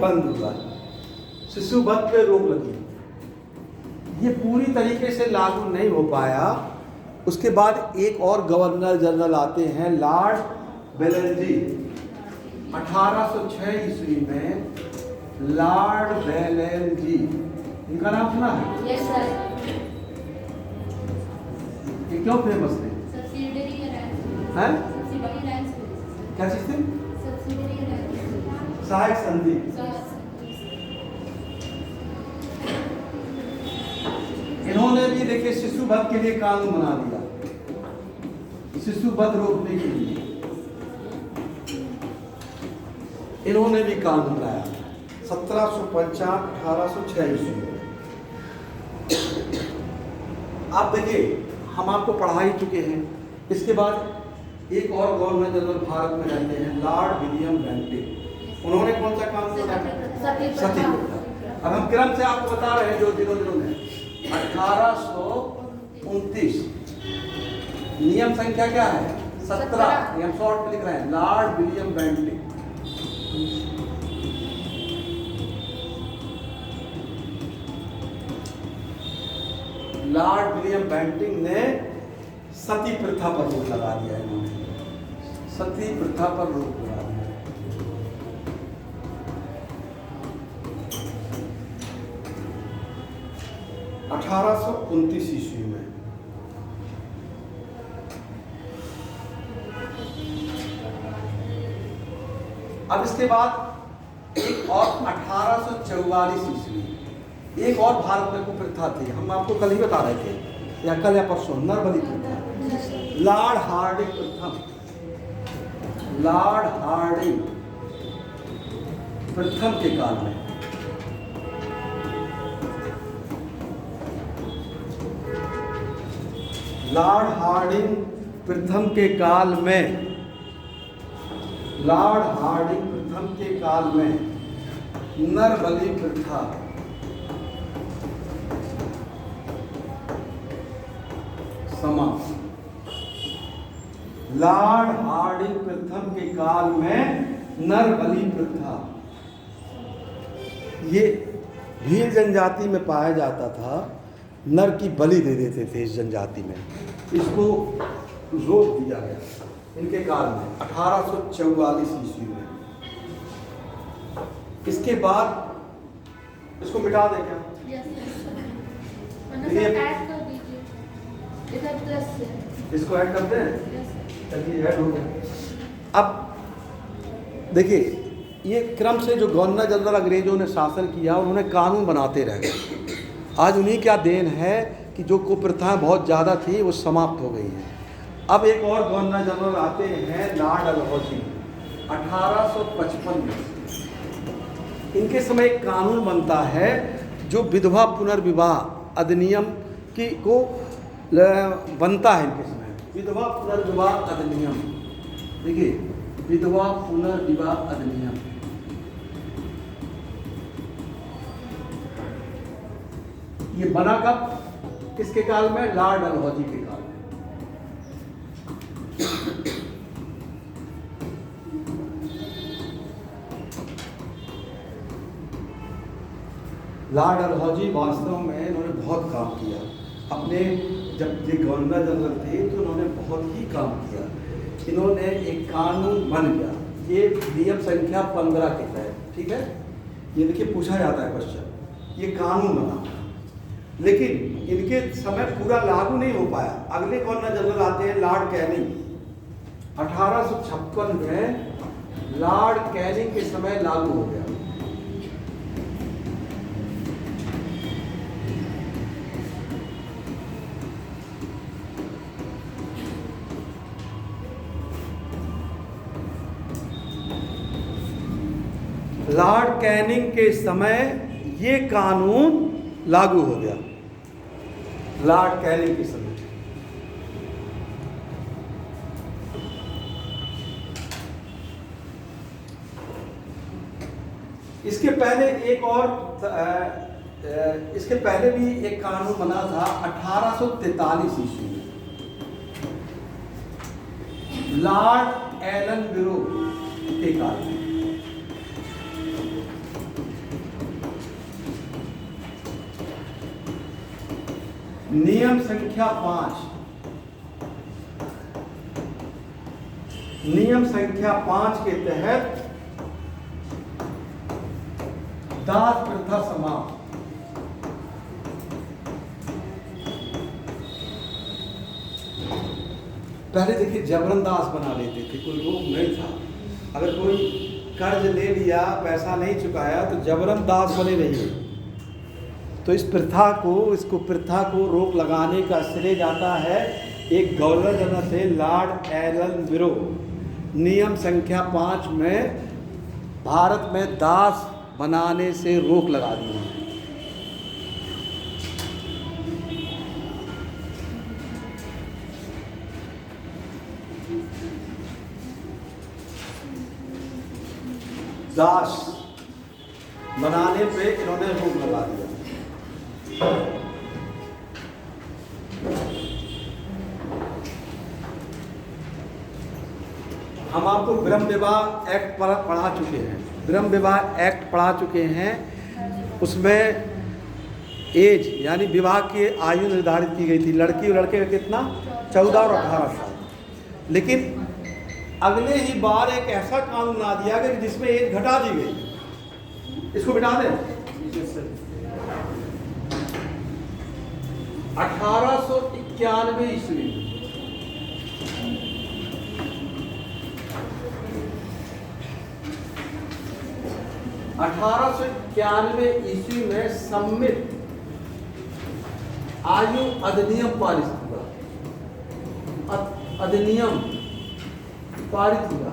बंद हुआ। शिशु वध पे रोक लगी। ये पूरी तरीके से लागू नहीं हो पाया। उसके बाद एक और गवर्नर जनरल आते हैं, लॉर्ड बेलेंजी। 1806 ईस्वी में लॉर्ड बेलेंजी, इनका नाम सुना है? Yes sir. ये क्यों फेमस थे? Subsidiary alliance. हैं? Subsidiary alliance. क्या चीज थी? Subsidiary alliance. सहायक संधि। इन्होंने भी देखिए शिशु वध के लिए कानून बना दिया, शिशु वध रोकने के लिए इन्होंने भी कानून लाया 1755 1806 ईस्वी में। आप देखिए हम आपको पढ़ा ही चुके हैं। इसके बाद एक और गवर्नर जनरल भारत में रहते हैं, लॉर्ड विलियम बेंटिक। उन्होंने कौन सा कानून बनाया? सती प्रथा। अब हम क्रम से आपको बता रहे हैं जो जिन्होंने 1829, नियम संख्या क्या है? 17। हम शॉर्ट में लिख रहे हैं, Lord William Bentinck. Lord William Bentinck ने सती प्रथा पर रोक लगा दिया। इन्होंने सती प्रथा पर रोक लगा दिया। अठारह सौ 29 ईस्वी में अब इसके बाद एक और 1844 ईस्वी एक और भारत में कुप्रथा थी। हम आपको कल ही बता रहे थे या कल या परसों, नरबली प्रथा। लॉर्ड हार्डिंग प्रथम, लॉर्ड हार्डिंग प्रथम के काल में लॉर्ड हार्डिंग प्रथम के काल में लॉर्ड हार्डिंग प्रथम के काल में नरबली प्रथा समाप्त। लॉर्ड हार्डिंग प्रथम के काल में नरबली प्रथा, ये भील जनजाति में पाया जाता था। नर की बलि दे देते थे इस जनजाति में। इसको रोक दिया गया इनके काल में 1844 ईस्वी में। इसके बाद इसको मिटा दें क्या? ऐड कर दीजिए इधर प्लस से। इसको ऐड करते हैं, चलिए ऐड हो गया। अब देखिए ये क्रम से जो गवर्नर जनरल अंग्रेजों ने शासन किया, उन्होंने कानून बनाते रह गए। आज उन्हीं क्या देन है कि जो कुप्रथाएं बहुत ज़्यादा थी वो समाप्त हो गई हैं। अब एक और गवर्नर जनरल आते हैं, लॉर्ड डलहौजी। 1855 में इनके समय एक कानून बनता है जो विधवा पुनर्विवाह अधिनियम की को बनता है। इनके समय विधवा पुनर्विवाह अधिनियम, देखिए विधवा पुनर्विवाह अधिनियम ये बना कब? किसके काल में? लॉर्ड डलहौजी के काल में। लॉर्ड डलहौजी वास्तव में इन्होंने बहुत काम किया। अपने जब ये गवर्नर जनरल थे तो इन्होंने बहुत ही काम किया। इन्होंने एक कानून बन गया, ये नियम संख्या 15 के तहत, ठीक है, ये देखिए पूछा जाता है क्वेश्चन, ये कानून बना, लेकिन इनके समय पूरा लागू नहीं हो पाया। अगले गवर्नर जनरल आते हैं लॉर्ड कैनिंग, 1856 में लॉर्ड कैनिंग के समय लागू हो गया। लॉर्ड कैनिंग के समय ये कानून लागू हो गया, लॉर्ड कैनिंग के समय। इसके पहले एक और इसके पहले भी एक कानून बना था 1843 ईस्वी में, लॉर्ड एलन बिरो के काल में। नियम संख्या 5, नियम संख्या 5 के तहत दास प्रथा समाप्त। पहले देखिए जबरन दास बना लेते थे, कोई रोक नहीं था। अगर कोई कर्ज ले लिया, पैसा नहीं चुकाया तो जबरन दास बने रहिए। तो इस प्रथा को रोक लगाने का श्रेय जाता है एक गवर्नर जनरल से, लॉर्ड एलन बिरो। नियम संख्या 5 में भारत में दास बनाने से रोक लगा दी है। दास बनाने पे इन्होंने रोक लगा दिया। हम आपको ब्रह्म विवाह एक्ट पढ़ा चुके हैं, ब्रह्म विवाह एक्ट पढ़ा चुके हैं। उसमें एज यानी विवाह की आयु निर्धारित की गई थी, लड़की और लड़के का कितना, 14 और 18 साल। लेकिन अगले ही बार एक ऐसा कानून ला दिया गया जिसमें एज घटा दी गई। इसको बिठा दें। 1891 ईस्वी, 1891 ईस्वी में सम्मित आयु अधिनियम पारित हुआ। अधिनियम पारित हुआ।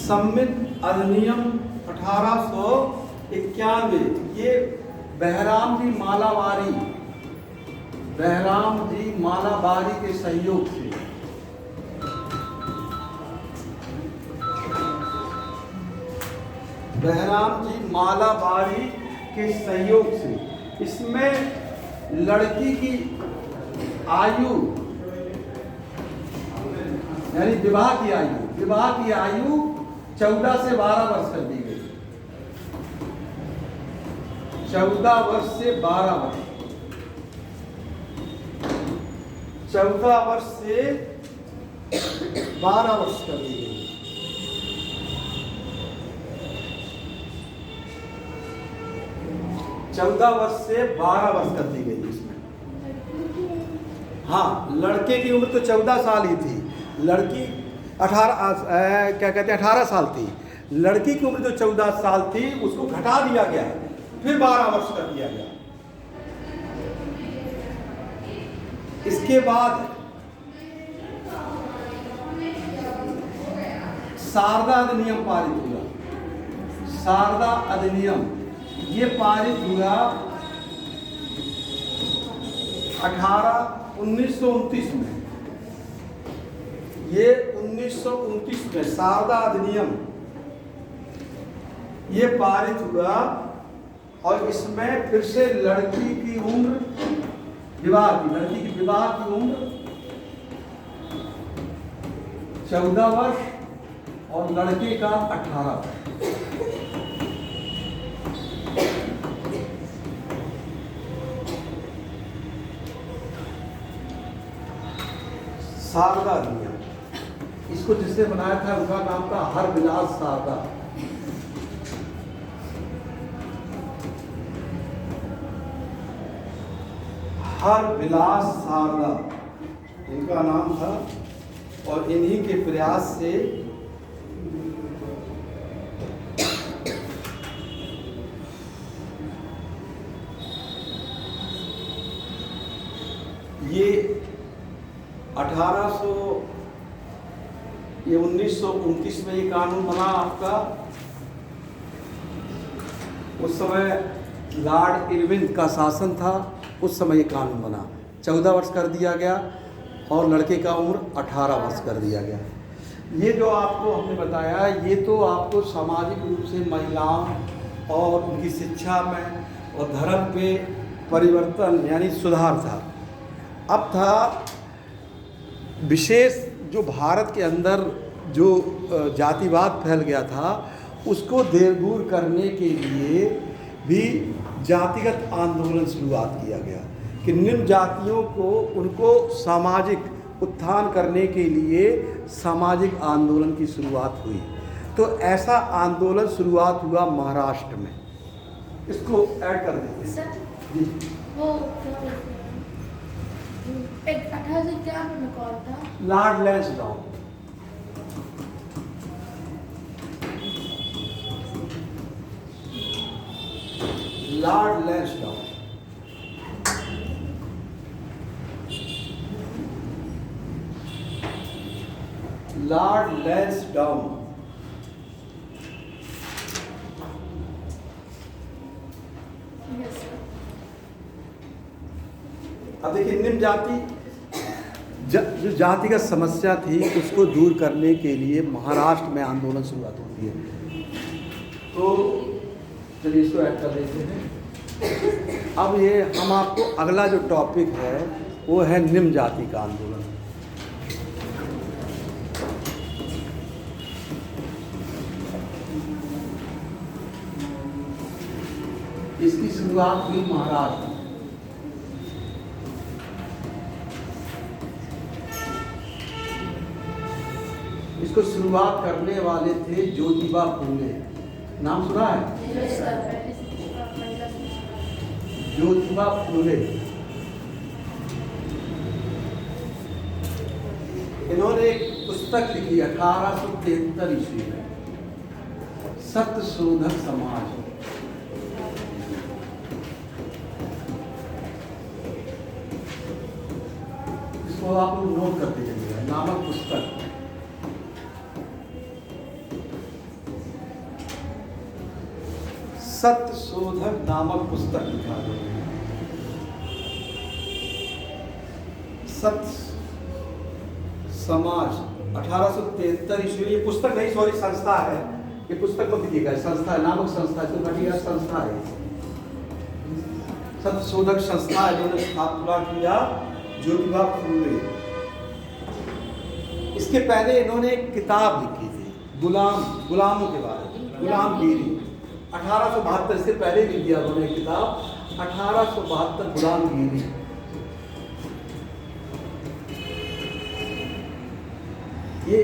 सम्मित अधिनियम 1891, ये बहराम जी मालाबारी के सहयोग से इसमें लड़की की आयु यानी विवाह की आयु 14 से 12 वर्ष कर दी गई। 14 वर्ष से 12 वर्ष, 14 वर्ष से 12 वर्ष कर दी गई। चौदह वर्ष से 12 वर्ष कर दी गई इसमें। हाँ, लड़के की उम्र तो 14 साल ही थी, लड़की 18 साल थी। लड़की की उम्र जो 14 साल थी उसको घटा दिया गया, फिर 12 वर्ष कर दिया गया। इसके बाद शारदा अधिनियम पारित हुआ। शारदा अधिनियम ये पारित हुआ 1929 में। ये 1929 में शारदा अधिनियम ये पारित हुआ और इसमें फिर से लड़की की उम्र लड़की की विवाह की उम्र 14 वर्ष और लड़के का 18 वर्ष। शारदा अधिनियम इसको जिसने बनाया था उनका नाम था हरविलास शारदा। हरविलास शारदा इनका नाम था, और इन्हीं के प्रयास से ये 1929 में ये कानून बना आपका। उस समय लॉर्ड इरविन का शासन था, उस समय ये कानून बना। 14 वर्ष कर दिया गया और लड़के का उम्र 18 वर्ष कर दिया गया। ये जो आपको हमने बताया, ये तो आपको सामाजिक रूप से महिलाओं और उनकी शिक्षा में और धर्म पे परिवर्तन यानी सुधार था। अब था विशेष जो भारत के अंदर जो जातिवाद फैल गया था, उसको दूर करने के लिए भी जातिगत आंदोलन शुरुआत किया गया कि निम्न जातियों को उनको सामाजिक उत्थान करने के लिए सामाजिक आंदोलन की शुरुआत हुई। तो ऐसा आंदोलन शुरुआत हुआ महाराष्ट्र में। इसको ऐड कर देते हैं सर, जी। वो क्या बोलते हैं, एक 1851 में कौन था? Lord Lansdowne. Lord Lansdowne Lord Lansdowne yes sir. अब देखिए, निम्न जाति जो जातिगत समस्या थी उसको दूर करने के लिए महाराष्ट्र में आंदोलन शुरुआत होती है। तो चलिए इसको ऐड कर देते हैं। अब ये हम आपको अगला जो टॉपिक है वो है निम्न जाति का आंदोलन। इसकी शुरुआत हुई महाराष्ट्र। इसको शुरुआत करने वाले थे ज्योतिबा फूले। नाम सुना है? Yes sir. महिला ज्योतिबा फूले। इन्होंने एक पुस्तक लिखी 1873 ईस्वी में, सत्यशोधक समाज। इसको आप लोग नोट करते जाइएगा, नामक पुस्तक। सत्यशोधक नामक पुस्तक लिखा है। सत्य समाज 1873 ईस्वी। ये पुस्तक नहीं, सॉरी, संस्था है। ये पुस्तक मत लिखिएगा, संस्था है, नामक संस्था है, तो घटिया संस्था है। सत्यशोधक संस्था इन्होंने स्थापना किया ज्योतिबा फूले। इसके पहले इन्होंने एक किताब लिखी थी गुलामों के बारे में, गुलामगिरी। 1872 से पहले भी दिया उन्होंने किताब, 1872 गुलामगिरी। ये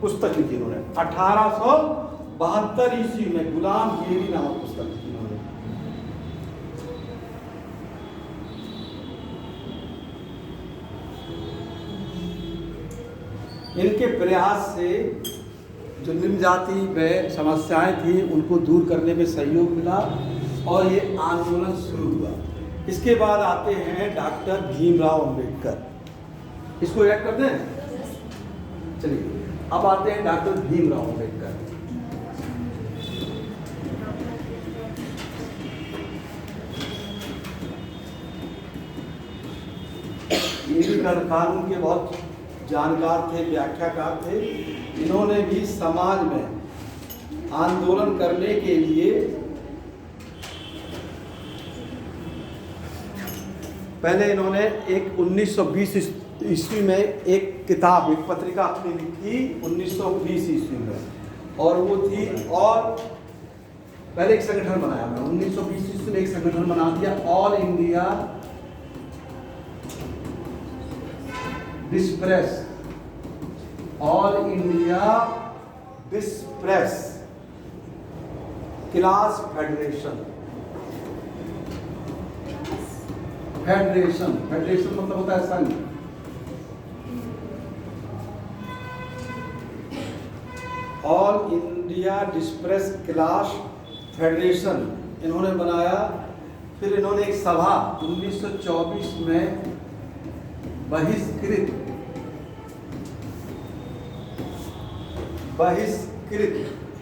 पुस्तक लिखी उन्होंने 1872 ईस्वी में, गुलामगिरी नामक पुस्तक लिखी उन्होंने। इनके प्रयास से जो निम्न जाति में समस्याएं थी उनको दूर करने में सहयोग मिला और ये आंदोलन शुरू हुआ। इसके बाद आते हैं डॉक्टर भीमराव अंबेडकर। इसको ऐड कर दें? चलिए, अब आते हैं डॉक्टर भीमराव अंबेडकर। ये भी कानून के बहुत जानकार थे, व्याख्याकार थे। इन्होंने भी समाज में आंदोलन करने के लिए पहले इन्होंने एक 1920 ईस्वी में एक किताब, एक पत्रिका अपनी लिखी 1920 ईस्वी में, और वो थी, और पहले एक संगठन बनाया मैं 1920 ईस्वी में, एक संगठन बना दिया, all India depressed all India depressed class federation. Federation, federation मतलब होता है संघ। All India depressed class federation इन्होंने बनाया। फिर इन्होंने एक सभा 1924 में बहिष्कृत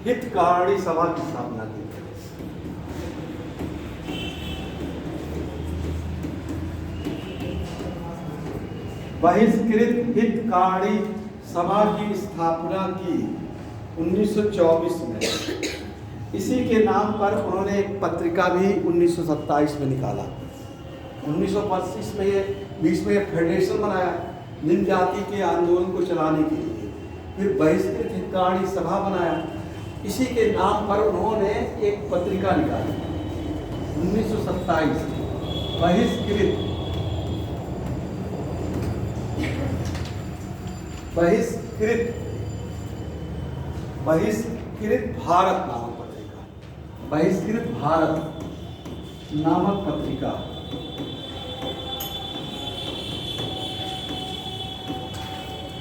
हितकारी सभा की स्थापना की। बहिष्कृत हितकारी सभा की स्थापना की 1924 में। इसी के नाम पर उन्होंने एक पत्रिका भी 1927 में निकाला। 1925 में ये 20 में फेडरेशन बनाया निम्न जाति के आंदोलन को चलाने के लिए। फिर बहिष्कृत हितकारी सभा बनाया। इसी के नाम पर उन्होंने एक पत्रिका निकाली 1927 बहिष्कृत भारत नामक पत्रिका। बहिष्कृत भारत नामक पत्रिका।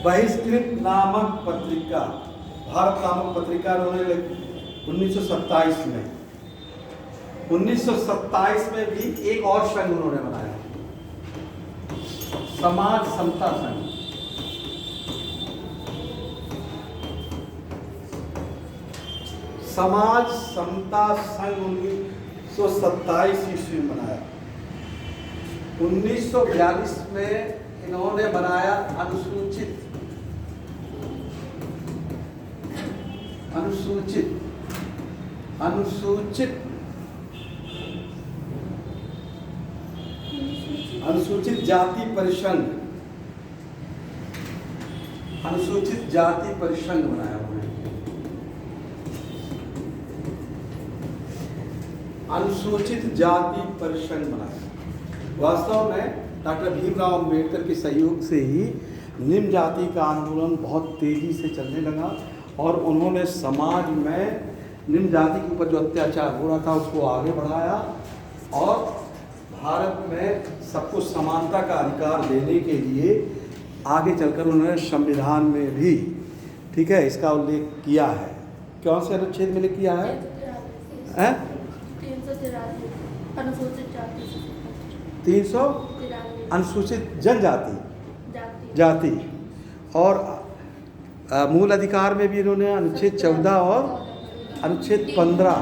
बहिष्कृत नामक पत्रिका, भारत नामक पत्रिका उन्होंने 1927 में। 1927 में भी एक और संघ उन्होंने बनाया, समाज समता संघ। समाज समता संघ 1927 ईस्वी में बनाया। 1942 में इन्होंने बनाया अनुसूचित जाति परिसंघ। अनुसूचित जाति परिसंघ बनाया उन्होंने। अनुसूचित जाति परिसंघ बनाया। वास्तव में डॉक्टर भीमराव अंबेडकर के सहयोग से ही निम्न जाति का आंदोलन बहुत तेजी से चलने लगा और उन्होंने समाज में निम्न जाति के ऊपर जो अत्याचार हो रहा था उसको आगे बढ़ाया और भारत में सबको समानता का अधिकार देने के लिए आगे चलकर उन्होंने संविधान में भी, ठीक है, इसका उल्लेख किया है। कौन से अनुच्छेद में किया है? 300 अनुसूचित जनजाति जाति और मूल अधिकार में भी इन्होंने अनुच्छेद 14 और अनुच्छेद 15,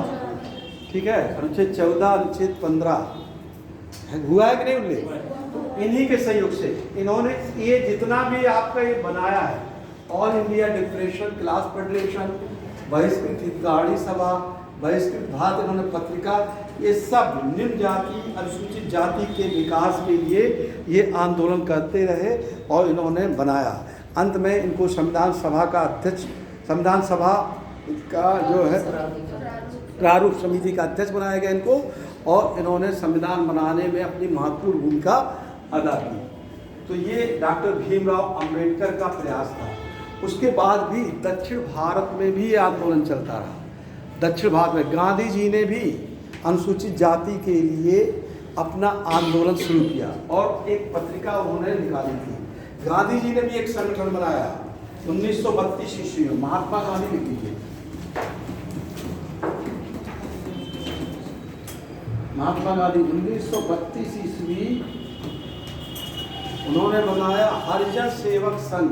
ठीक है, अनुच्छेद 14 अनुच्छेद 15 हुआ है कि नहीं उल्लेख? तो इन्हीं के सहयोग से इन्होंने ये जितना भी आपका ये बनाया है, all India depressed class federation, बहिष्कृत हितकारी सभा, बहिष्कृत भारत इन्होंने पत्रिका, ये सब निम्न जाति अनुसूचित जाति के विकास के लिए ये आंदोलन करते रहे और इन्होंने बनाया। अंत में इनको संविधान सभा का अध्यक्ष, संविधान सभा का जो है प्रारूप समिति का अध्यक्ष बनाया गया इनको और इन्होंने संविधान बनाने में अपनी महत्वपूर्ण भूमिका अदा की। तो ये डॉक्टर भीमराव अंबेडकर का प्रयास था। उसके बाद भी दक्षिण भारत में भी ये आंदोलन चलता रहा। दक्षिण भारत में गांधी जी ने भी अनुसूचित जाति के लिए अपना आंदोलन शुरू किया और एक पत्रिका उन्होंने निकाली थी। गांधी जी ने भी एक संगठन बनाया 1932 ईस्वी में, महात्मा गांधी लिख लीजिए, महात्मा गांधी 1932 ईस्वी उन्होंने बनाया हरिजन सेवक संघ।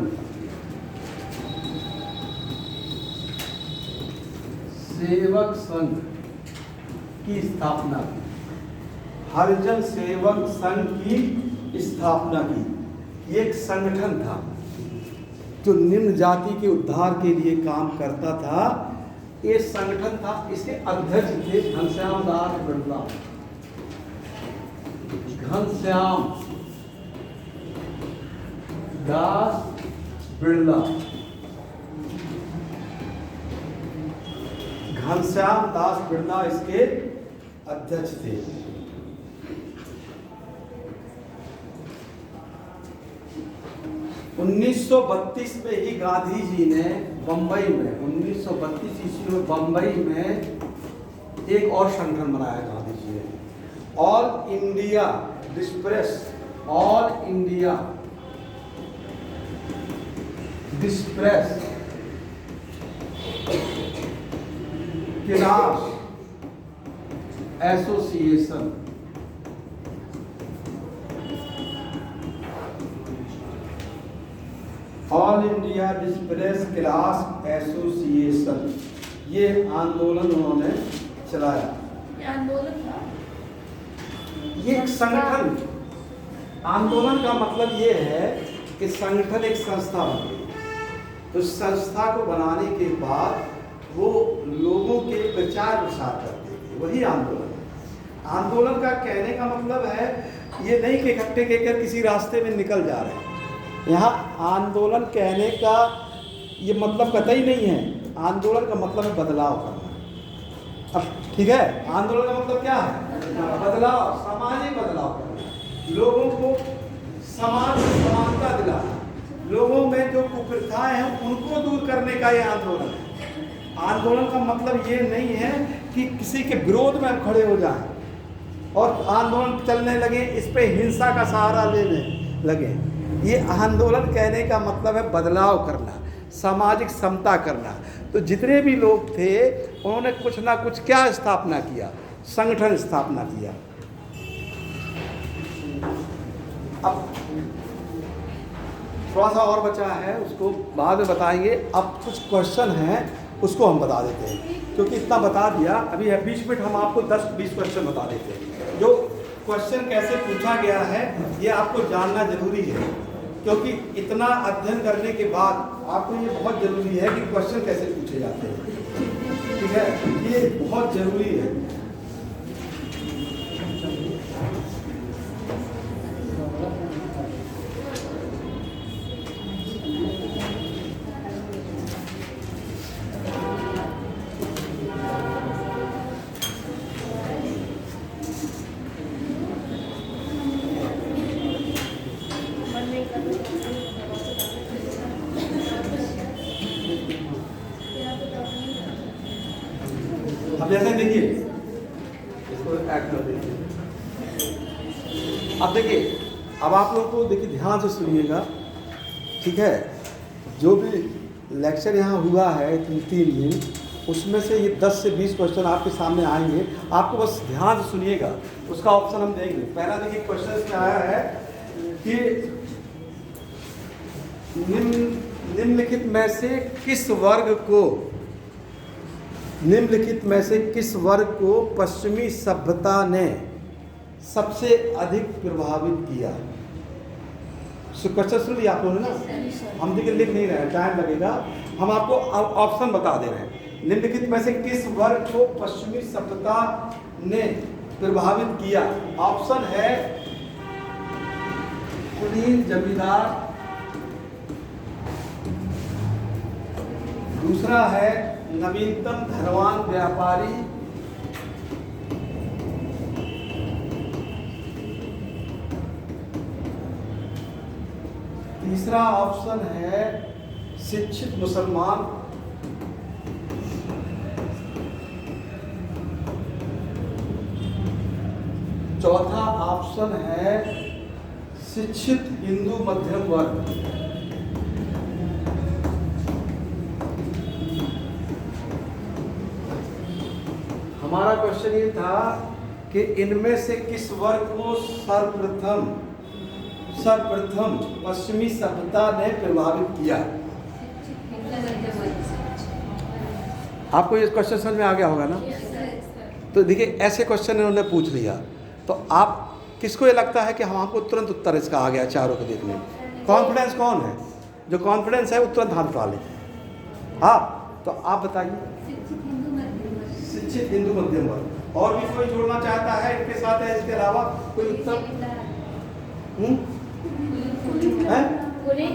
सेवक संघ की स्थापना की, हरिजन सेवक संघ की स्थापना की। ये एक संगठन था जो निम्न जाति के उद्धार के लिए काम करता था। ये संगठन था, इसके अध्यक्ष थे घनश्याम दास बिड़ला। घनश्याम दास बिड़ला, घनश्याम दास बिड़ला इसके अध्यक्ष थे। 1932 में ही गांधी जी ने बम्बई में 1932 ईस्वी में बम्बई में एक और संगठन बनाया गांधी जी ने, all India depressed, all India depressed class association. All India depressed class association, ये आंदोलन उन्होंने चलाया। ये आंदोलन था। ये एक संगठन, आंदोलन का मतलब ये है कि संगठन एक संस्था बन गई। तो संस्था को बनाने के बाद वो लोगों के प्रचार प्रसार करते थे, वही आंदोलन है। आंदोलन का कहने का मतलब है ये नहीं कि इकट्ठे कहकर किसी रास्ते में निकल जा रहे हैं। यहाँ आंदोलन कहने का ये मतलब कतई नहीं है। आंदोलन का मतलब है बदलाव करना। अब ठीक है, आंदोलन का मतलब क्या है? बदलाव, सामाजिक बदलाव करना, लोगों को समाज में समानता दिलाना, लोगों में जो कुप्रथाएं हैं उनको दूर करने का ये आंदोलन है। आंदोलन का मतलब ये नहीं है कि किसी के विरोध में हम खड़े हो जाएं और आंदोलन चलने लगे, इस पे हिंसा का सहारा लेने लगे। ये आंदोलन कहने का मतलब है बदलाव करना, सामाजिक समता करना। तो जितने भी लोग थे उन्होंने कुछ ना कुछ क्या स्थापना किया, संगठन स्थापना किया। अब थोड़ा सा और बचा है, उसको बाद में बताएंगे। अब कुछ क्वेश्चन हैं उसको हम बता देते हैं, क्योंकि इतना बता दिया। अभी 20 मिनट हम आपको 10-20 क्वेश्चन बता देते हैं। जो क्वेश्चन कैसे पूछा गया है ये आपको जानना जरूरी है, क्योंकि इतना अध्ययन करने के बाद आपको ये बहुत जरूरी है कि क्वेश्चन कैसे पूछे जाते हैं। ठीक है, ये बहुत जरूरी है। अब जैसे देखिए, इसको ऐड कर देखिए। अब देखिए, अब आप लोगों को देखिए ध्यान से सुनिएगा, ठीक है। जो भी लेक्चर यहाँ हुआ है 3 दिन, उसमें से ये 10 से 20 क्वेश्चन आपके सामने आएंगे। आपको बस ध्यान से सुनिएगा, उसका ऑप्शन हम देंगे। पहला देखिए क्वेश्चन इसमें आया है कि निम्नलिखित में से किस वर्ग को पश्चिमी सभ्यता ने सबसे अधिक प्रभावित किया? क्वेश्चन सुन लिया आप लोगों ने ना? हम देखिए लिख नहीं रहे हैं, टाइम लगेगा। हम आपको ऑप्शन बता दे रहे हैं। निम्नलिखित में से किस वर्ग को पश्चिमी सभ्यता ने प्रभावित किया? ऑप्शन है कुलीन जमींदार, दूसरा है नवीनतम धनवान व्यापारी, तीसरा ऑप्शन है शिक्षित मुसलमान, चौथा ऑप्शन है शिक्षित हिंदू मध्यम वर्ग। हमारा क्वेश्चन ये था कि इनमें से किस वर्ग को सर्वप्रथम पश्चिमी सभ्यता ने प्रभावित किया? आपको ये क्वेश्चन समझ में आ गया होगा ना? तो देखिए ऐसे क्वेश्चन इन्होंने पूछ लिया, तो आप किसको ये लगता है कि हमको तुरंत उत्तर इसका आ गया चारों को देखने में? कॉन्फिडेंस कौन है? जो कॉन्फिडेंस है वो तुरंत हाथ उठा ले। हाँ, तो आप बताइए। शिक्षित हिंदू मध्यम वर्ग। और भी कोई जोड़ना चाहता है इनके साथ? है इसके अलावा कोई उत्तर? कुलीन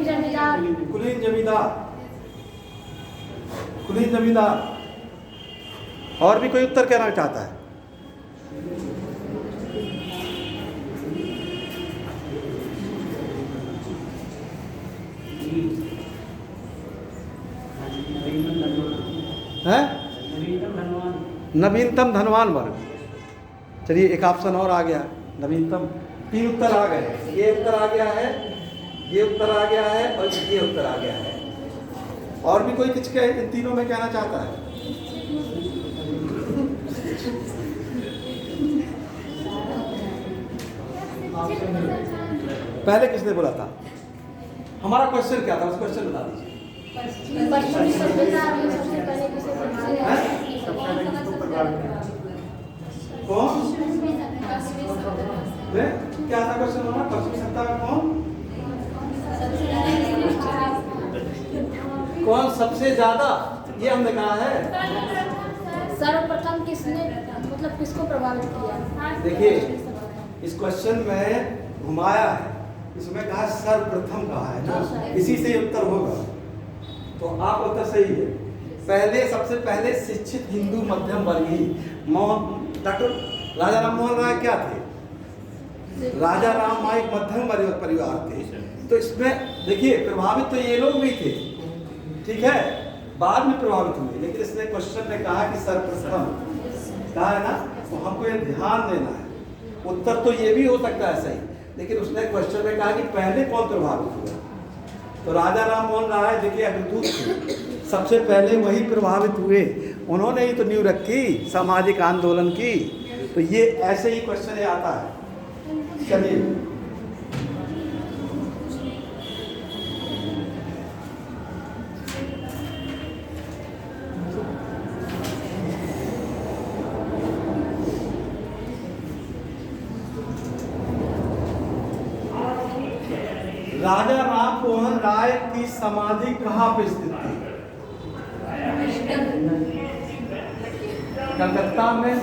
जमींदार। और भी कोई उत्तर कहना चाहता है? है नवीनतम धनवान। नवीनतम धनवान वर्ग। चलिए एक ऑप्शन और आ गया, नवीनतम। 3 उत्तर आ गए, ये उत्तर आ गया है, ये उत्तर आ गया है और ये उत्तर आ गया है। और भी कोई कुछ इन तीनों में कहना चाहता है? पहले किसने बोला था? हमारा क्वेश्चन क्या था, उस क्वेश्चन बता दीजिए। पश्चिमी सभ्यता में सबसे पहले किसे बनाया? कौन? क्या था क्वेश्चन हमारा? पश्चिमी सत्ता में कौन सबसे ज्यादा, ये हमने कहा है। सर्वप्रथम किसने, मतलब किसको प्रभावित किया? देखिए इस क्वेश्चन में घुमाया है, इसमें कहा सर्वप्रथम कहा है ना, इसी से उत्तर होगा। तो आप उत्तर सही है। पहले, सबसे पहले शिक्षित हिंदू मध्यम वर्गीय डॉक्टर राजा राम मोहन राय क्या थे? राजा राम मोहन एक मध्यम वर्ग परिवार थे। तो इसमें देखिए प्रभावित तो ये लोग भी थे, ठीक है, बाद में प्रभावित हुए, लेकिन इसने क्वेश्चन में कहा कि सर्वप्रथम कहा है ना, तो हमको ये ध्यान देना है। उत्तर तो ये भी हो सकता है सही, लेकिन उसने क्वेश्चन में कहा कि पहले कौन प्रभावित हुआ। तो राजा राम मोहन राय देखिए अग्रदूत थे, सबसे पहले वही प्रभावित हुए, उन्होंने ही तो नींव रखी सामाजिक आंदोलन की। तो ये ऐसे ही क्वेश्चन आता है। चलिए राजा राम मोहन राय की समाधि कहाँ पे स्थित थी? कलकत्ता में,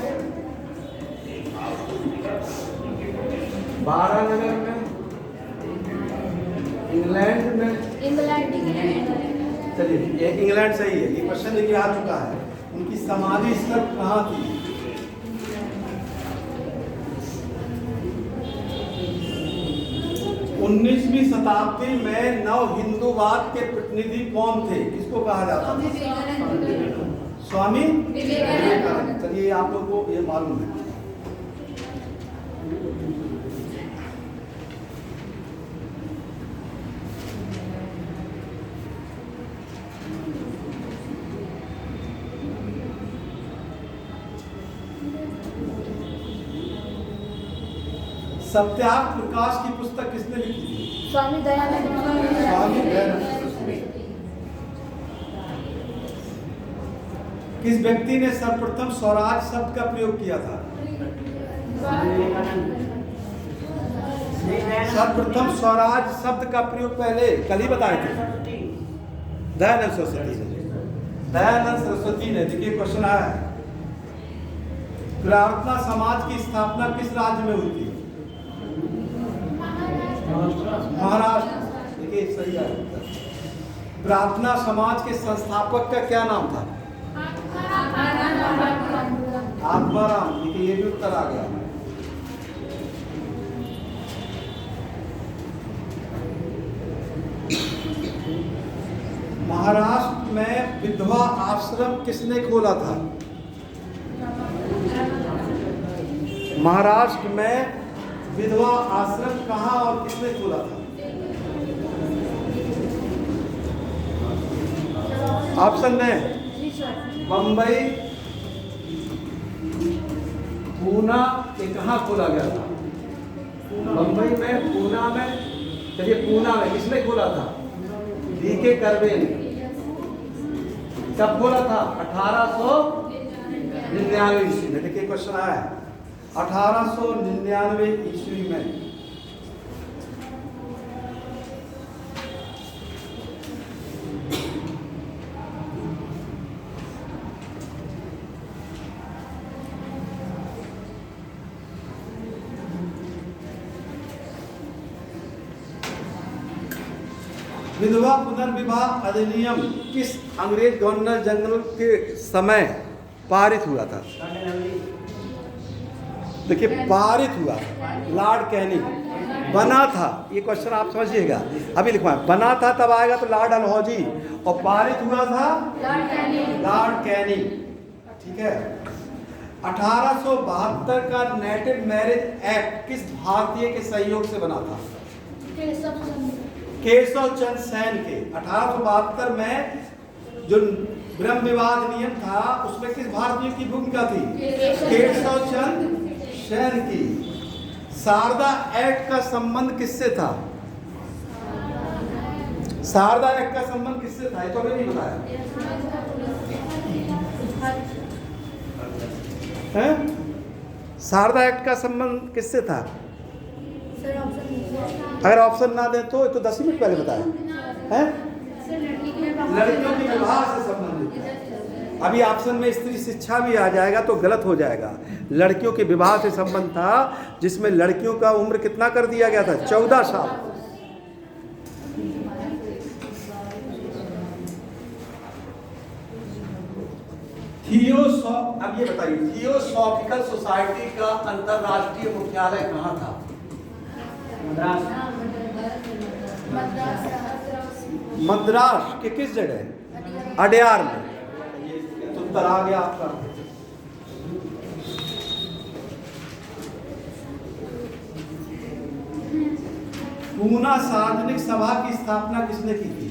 वाराणसी में, इंग्लैंड में। चलिए ये इंग्लैंड सही है, ये क्वेश्चन देखिए आ चुका है। उनकी समाधि स्थल कहाँ थी? उन्नीसवीं शताब्दी में नव हिंदूवाद के प्रतिनिधि कौन थे? किसको कहा जाता था? स्वामी विवेकानंद। चलिए आप लोगों को ये मालूम है। सत्यार्थ प्रकाश की पुस्तक किसने लिखी थी? स्वामी दयानंद। स्वामी दयानंद। किस व्यक्ति ने सर्वप्रथम स्वराज शब्द का प्रयोग किया था? सर्वप्रथम स्वराज शब्द का प्रयोग पहले कल ही बताए थे, दयानंद सरस्वती ने। दयानंद सरस्वती ने, देखिए क्वेश्चन आया है, प्रार्थना समाज की स्थापना किस राज्य में हुई थी? महाराष्ट्र। देखिए सही है। प्रार्थना समाज के संस्थापक का क्या नाम था? आत्माराम। देखिए ये भी उत्तर आ गया। महाराष्ट्र में विधवा आश्रम किसने खोला था? महाराष्ट्र में विधवा आश्रम कहाँ और किसने खोला था? ऑप्शन ने बंबई, पूना, ये कहाँ खोला गया था? बंबई में, पूना में। चलिए पूना में किसने खोला था? डीके कर्वे ने। कब खोला था? 1899 ईस्वी में। देखिए क्वेश्चन आया है 1899 ईस्वी में। विधवा पुनर्विवाह अधिनियम किस अंग्रेज गवर्नर जनरल के समय पारित हुआ था? देखिए पारित हुआ लॉर्ड कैनिंग। बना था, ये क्वेश्चन आप समझिएगा। अभी लिखवाएं, बना था तब आएगा तो लॉर्ड डलहौजी, और पारित हुआ था लॉर्ड कैनिंग। ठीक है। 1872 का नेटिव मैरिज एक्ट किस भारतीय के सहयोग से बना था? केशव चंद्र सेन के। 1872 में जो ब्रह्म विवाद नियम था उसमें किस भारतीय की भूमिका थी? केशव चंद्र सेन की। शारदा एक्ट का संबंध किससे था? शारदा एक्ट का संबंध किससे था? ये तो नहीं बताया है। शारदा एक्ट का संबंध किससे था? अगर ऑप्शन ना दे तो 10 मिनट पहले बताया है। लड़कियों के विवाह से संबंधित है। अभी ऑप्शन में स्त्री शिक्षा भी आ जाएगा तो गलत हो जाएगा। लड़कियों के विवाह से संबंध था, जिसमें लड़कियों का उम्र कितना कर दिया गया था? 14 साल। अब ये बताइए, थियोसॉफिकल सोसाइटी का अंतरराष्ट्रीय मुख्यालय कहाँ था? मद्रास के किस जगह? अडयार में। तो उत्तर आ गया आपका। पूना सार्वजनिक सभा की स्थापना किसने की थी?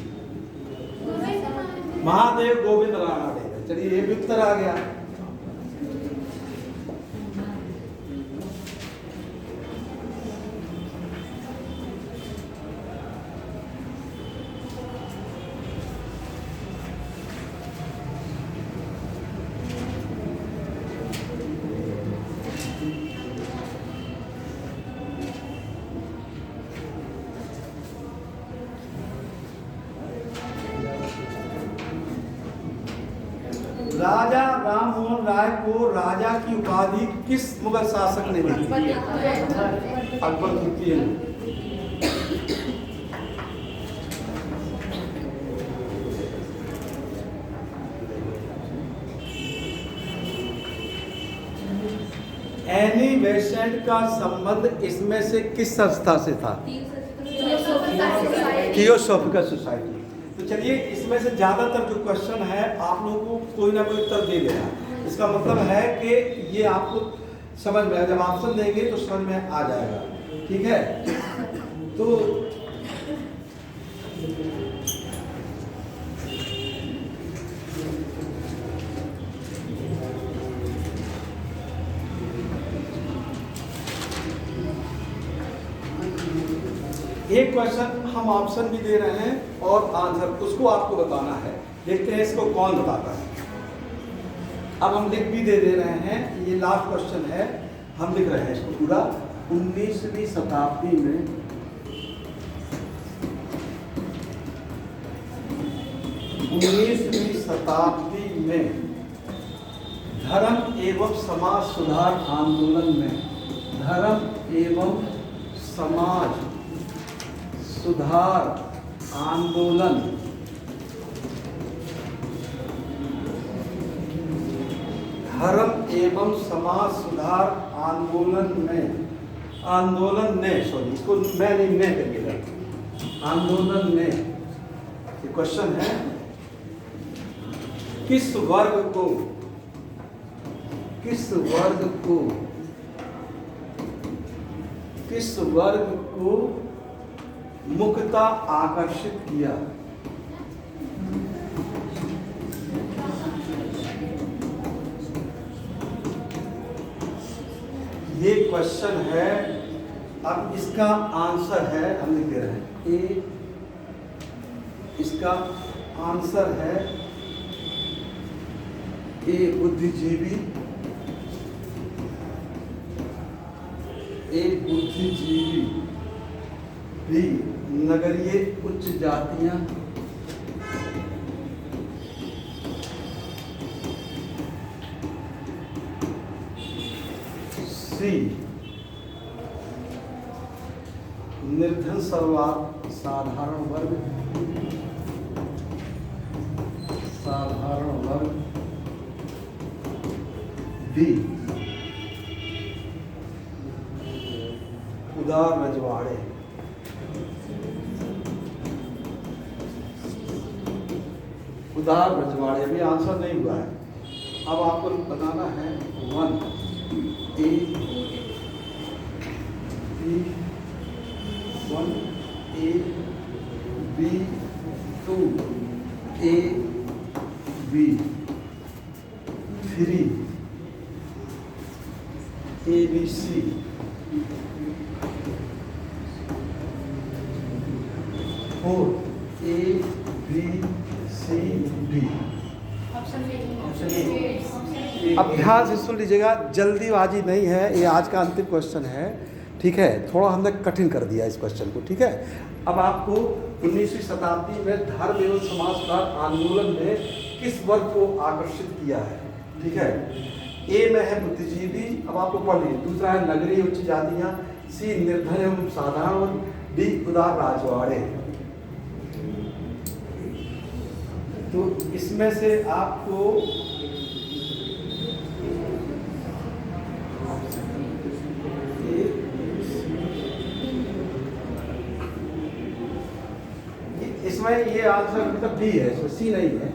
महादेव गोविंद रानडे। चलिए ये भी उत्तर आ गया। राजा राम मोहन राय को राजा की उपाधि किस मुगल शासक ने दी? अकबर तृतीय ने। एनी बेसेंट का संबंध इसमें से किस संस्था से था? Theosophical society. तो चलिए, इसमें से ज़्यादातर जो क्वेश्चन है आप लोगों को कोई ना कोई उत्तर दे देना। इसका मतलब है कि ये आपको समझ में आएगा। जब ऑप्शन देंगे तो समझ में आ जाएगा। ठीक है। तो एक क्वेश्चन हम ऑप्शन भी दे रहे हैं और आंसर उसको आपको बताना है। देखते हैं इसको कौन बताता है। अब हम लिख भी दे रहे हैं। ये लास्ट क्वेश्चन है, हम लिख रहे हैं इसको पूरा। 19वीं शताब्दी में धर्म एवं समाज सुधार आंदोलन में, धर्म एवं समाज सुधार आंदोलन धर्म एवं समाज सुधार आंदोलन ने सॉरी, इसको मैं नहीं मैं करिएगा। आंदोलन ने, ये क्वेश्चन है, किस वर्ग को मुक्तता आकर्षित किया? ये क्वेश्चन है। अब इसका आंसर है, हम लिख दे रहे हैं ए। इसका आंसर है ए बुद्धिजीवी, बी नगरीय उच्च जातियां, सी निर्धन साधारण वर्ग, डी उदार रजवाड़े। उदार रजवाड़े, अभी आंसर नहीं हुआ है। अब आपको बताना है 1 A B 1 A B 2 A B 3 A B C 4 A B C D। अब ध्यान से सुन लीजिएगा, जल्दीबाजी नहीं है, ये आज का अंतिम क्वेश्चन है, ठीक है। थोड़ा हमने कठिन कर दिया इस क्वेश्चन को, ठीक है। अब आपको 19वीं शताब्दी में धर्म एवं समाजवाद आंदोलन ने किस वर्ग को आकर्षित किया है, ठीक है। ए में है बुद्धिजीवी, अब आपको पढ़ लीजिए। दूसरा है नगरीय उच्च जातियां, सी निर्धन एवं साधारण वर्ग, डी उदार राजवाड़े। तो इसमें से आपको इसमें ये आंसर मतलब डी है, इसमें सी नहीं है,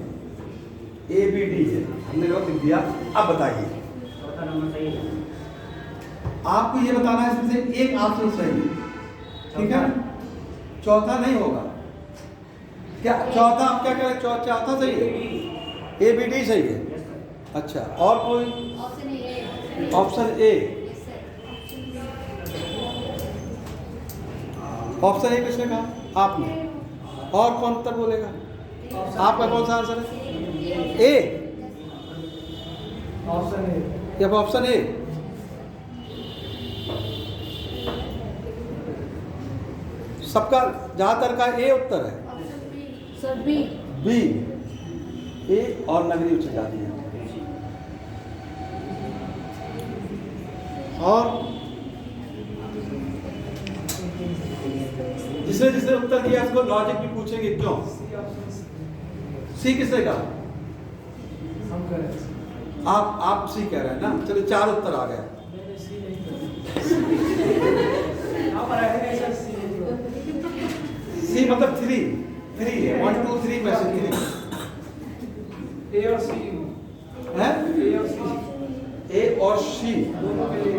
ए बी डी है, हमने गलत लिख दिया। अब बताइए, चौथा नंबर सही है। आपको ये बताना है इसमें से एक ऑप्शन सही है, ठीक है। चौथा नहीं होगा क्या? चौथा आप क्या करें? चौथा सही है, ए बी डी सही है। अच्छा, और कोई ऑप्शन ए? ऑप्शन ए किसने कहा? आपने। और कौन उत्तर बोलेगा? आपका कौन सा आंसर है? ए, ऑप्शन ए। अब ऑप्शन ए। सबका ज्यादातर का ए उत्तर है। Sir B. बी, ए और नगरीय उच्च जाति है। और जिसने जिसने उत्तर दिया उसको लॉजिक भी पूछेंगे क्यों। सी किसने कहा? हम कह रहे हैं। आप सी कह रहे हैं ना। चलो 4 उत्तर आ गए। सी मतलब 3 है, 1 2 3 में से 3 ए और सी है। ए और सी ए और सी दोनों के लिए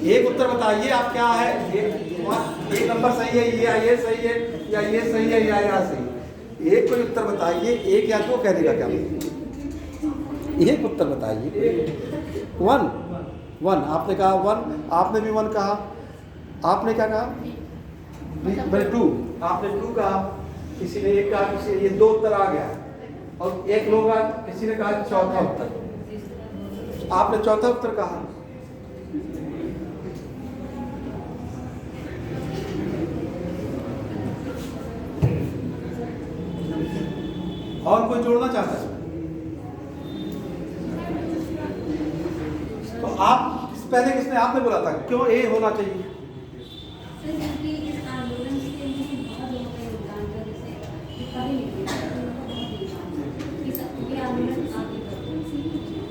एक उत्तर बताइए आप क्या है। एक नंबर सही है, ये सही है, या ये सही है, या सही है। एक कोई उत्तर बताइए, एक या दो कहने का क्या मतलब? एक उत्तर बताइए। 1 आपने कहा 1, आपने भी 1 कहा। आपने क्या कहा? मैंने 2, आपने 2 कहा। किसी ने 1 कहा, किसी ने, ये 2 उत्तर आ गया। और एक लोग किसी ने कहा चौथा उत्तर, आपने चौथा उत्तर कहा। और कोई जोड़ना चाहता है? तो आप पहले किसने, आपने बोला था क्यों ए होना चाहिए?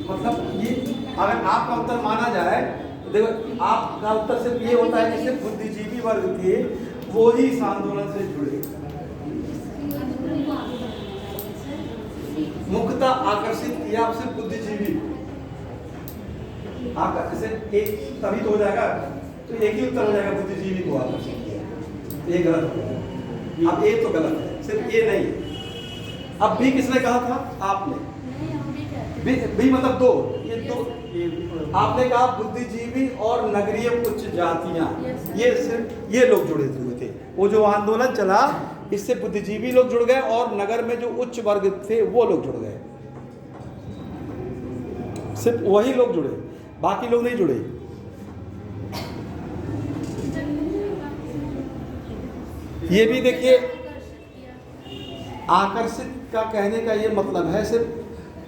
मतलब ये अगर आपका उत्तर माना जाए तो देखो, आपका उत्तर सिर्फ ये होता है कि सिर्फ बुद्धिजीवी वर्ग थे वो ही इस आंदोलन से जुड़े। मुख्यतः आकर्षित किया सिर्फ बुद्धिजीवी। आपका जैसे एक तभी तो हो जाएगा, तो एक ही उत्तर हो जाएगा, बुद्धिजीवी को आकर्षित किया। ये गलत हो गया। अब ए तो गलत है, सिर्फ ए नहीं। अब बी किसने कहा था? आपने। बी मतलब 2, ये 2 आपने कहा बुद्धिजीवी और नगरीय उच्च जातियां, ये सिर्फ ये लोग जुड़े हुए थे। वो जो आंदोलन चला इससे बुद्धिजीवी लोग जुड़ गए और नगर में जो उच्च वर्ग थे वो लोग जुड़ गए। सिर्फ वही लोग जुड़े, बाकी लोग नहीं जुड़े। ये भी देखिए, आकर्षित का कहने का ये मतलब है सिर्फ,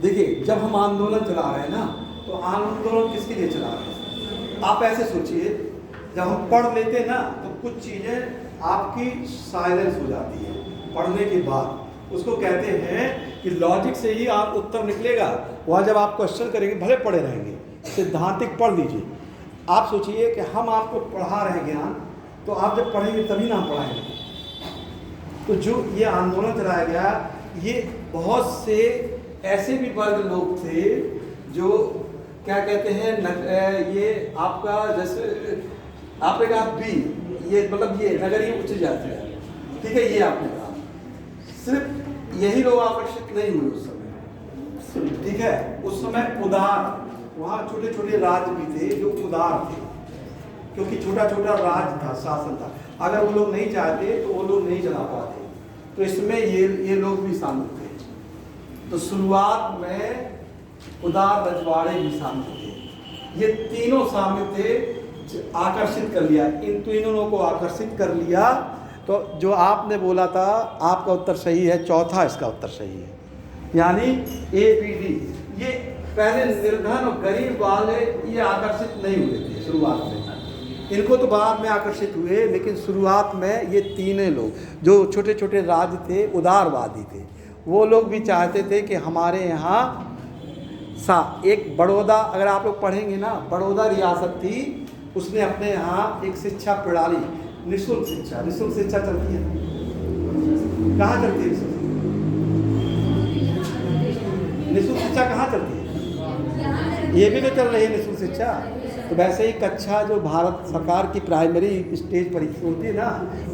देखिए जब हम आंदोलन चला रहे हैं ना, तो आंदोलन किसके लिए चला रहे हैं? आप ऐसे सोचिए, जब हम पढ़ लेते हैं ना तो कुछ चीज़ें आपकी साइलेंस हो जाती है पढ़ने के बाद। उसको कहते हैं कि लॉजिक से ही आप उत्तर निकलेगा। वहाँ जब आप क्वेश्चन करेंगे, भले पढ़े रहेंगे, सिद्धांतिक पढ़ लीजिए, आप सोचिए कि हम आपको पढ़ा रहे हैं ज्ञान, तो आप जब पढ़ेंगे तभी ना हम पढ़ाएंगे। तो जो ये आंदोलन चलाया गया, ये बहुत से ऐसे भी वर्ग लोग थे जो क्या कहते हैं ये आपका जैसे आपने कहा बी, ये मतलब ये नगरीय उच्च जाति है, ठीक है, ये आपने कहा। सिर्फ यही लोग आकर्षित नहीं हुए उस समय, ठीक है। उस समय उदार, वहाँ छोटे छोटे राज्य भी थे जो उदार थे, क्योंकि छोटा छोटा राज्य था, शासन था। अगर वो लोग नहीं चाहते तो वो लोग नहीं चला पाते, तो इसमें ये लोग भी शामिल थे। तो शुरुआत में उदार रजवाड़े भी शामिल थे। ये तीनों शामिल थे, आकर्षित कर लिया, इन तीनों को आकर्षित कर लिया। तो जो आपने बोला था, आपका उत्तर सही है, चौथा इसका उत्तर सही है, यानी ABD। ये पहले निर्धन और गरीब वाले ये आकर्षित नहीं हुए थे शुरुआत में, इनको तो बाद में आकर्षित हुए, लेकिन शुरुआत में ये तीनों लोग जो छोटे छोटे राज्य थे, उदारवादी थे, वो लोग भी चाहते थे कि हमारे यहाँ एक बड़ौदा, अगर आप लोग पढ़ेंगे ना, बड़ौदा रियासत थी, उसने अपने यहाँ एक शिक्षा प्रणाली, निःशुल्क शिक्षा चलती है। कहाँ चलती है निःशुल्क शिक्षा? कहाँ चलती है? ये भी तो चल रही है निःशुल्क शिक्षा। तो वैसे ही कक्षा जो भारत सरकार की प्राइमरी स्टेज परीक्षा होती है ना,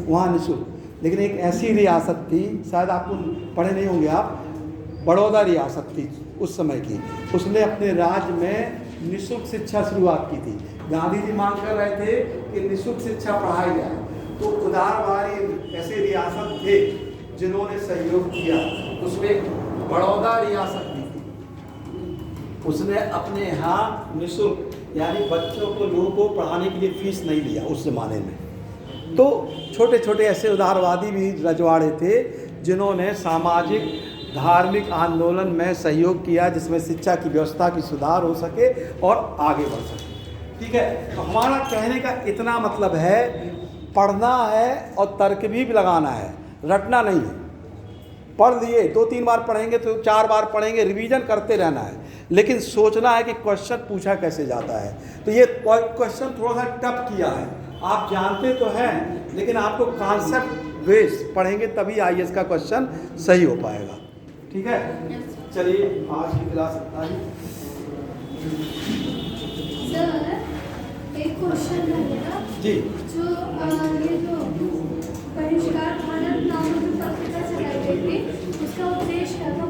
वहाँ निःशुल्क। लेकिन एक ऐसी रियासत थी, शायद आपको पढ़े नहीं होंगे आप, बड़ौदा रियासत थी उस समय की, उसने अपने राज्य में निःशुल्क शिक्षा शुरुआत की थी। गांधी जी मांग कर रहे थे कि निःशुल्क शिक्षा पढ़ाई जाए, तो उदारवादी ऐसे रियासत थे जिन्होंने सहयोग किया। उसमें बड़ौदा रियासत भी थी, उसने अपने यहाँ निःशुल्क, यानी बच्चों को, लोगों को पढ़ाने के लिए फीस नहीं लिया उस ज़माने में। तो छोटे छोटे ऐसे उदारवादी भी रजवाड़े थे जिन्होंने सामाजिक धार्मिक आंदोलन में सहयोग किया, जिसमें शिक्षा की व्यवस्था की सुधार हो सके और आगे बढ़ सके, ठीक है। तो हमारा कहने का इतना मतलब है, पढ़ना है और तर्क भी लगाना है, रटना नहीं है। पढ़ लिए, 2-3 बार पढ़ेंगे तो 4 बार पढ़ेंगे, रिवीजन करते रहना है, लेकिन सोचना है कि क्वेश्चन पूछा कैसे जाता है। तो ये क्वेश्चन थोड़ा सा टफ किया है, आप जानते तो हैं, लेकिन आपको कॉन्सेप्ट बेस पढ़ेंगे तभी IAS का क्वेश्चन सही हो पाएगा, ठीक है। चलिए आज की क्लास इतना ही। सर एक क्वेश्चन रहेगा जी, जो ये जो परिष्कार भारत नाम जो पत्रिका चलाई गई थी, उसका उद्देश्य क्या था?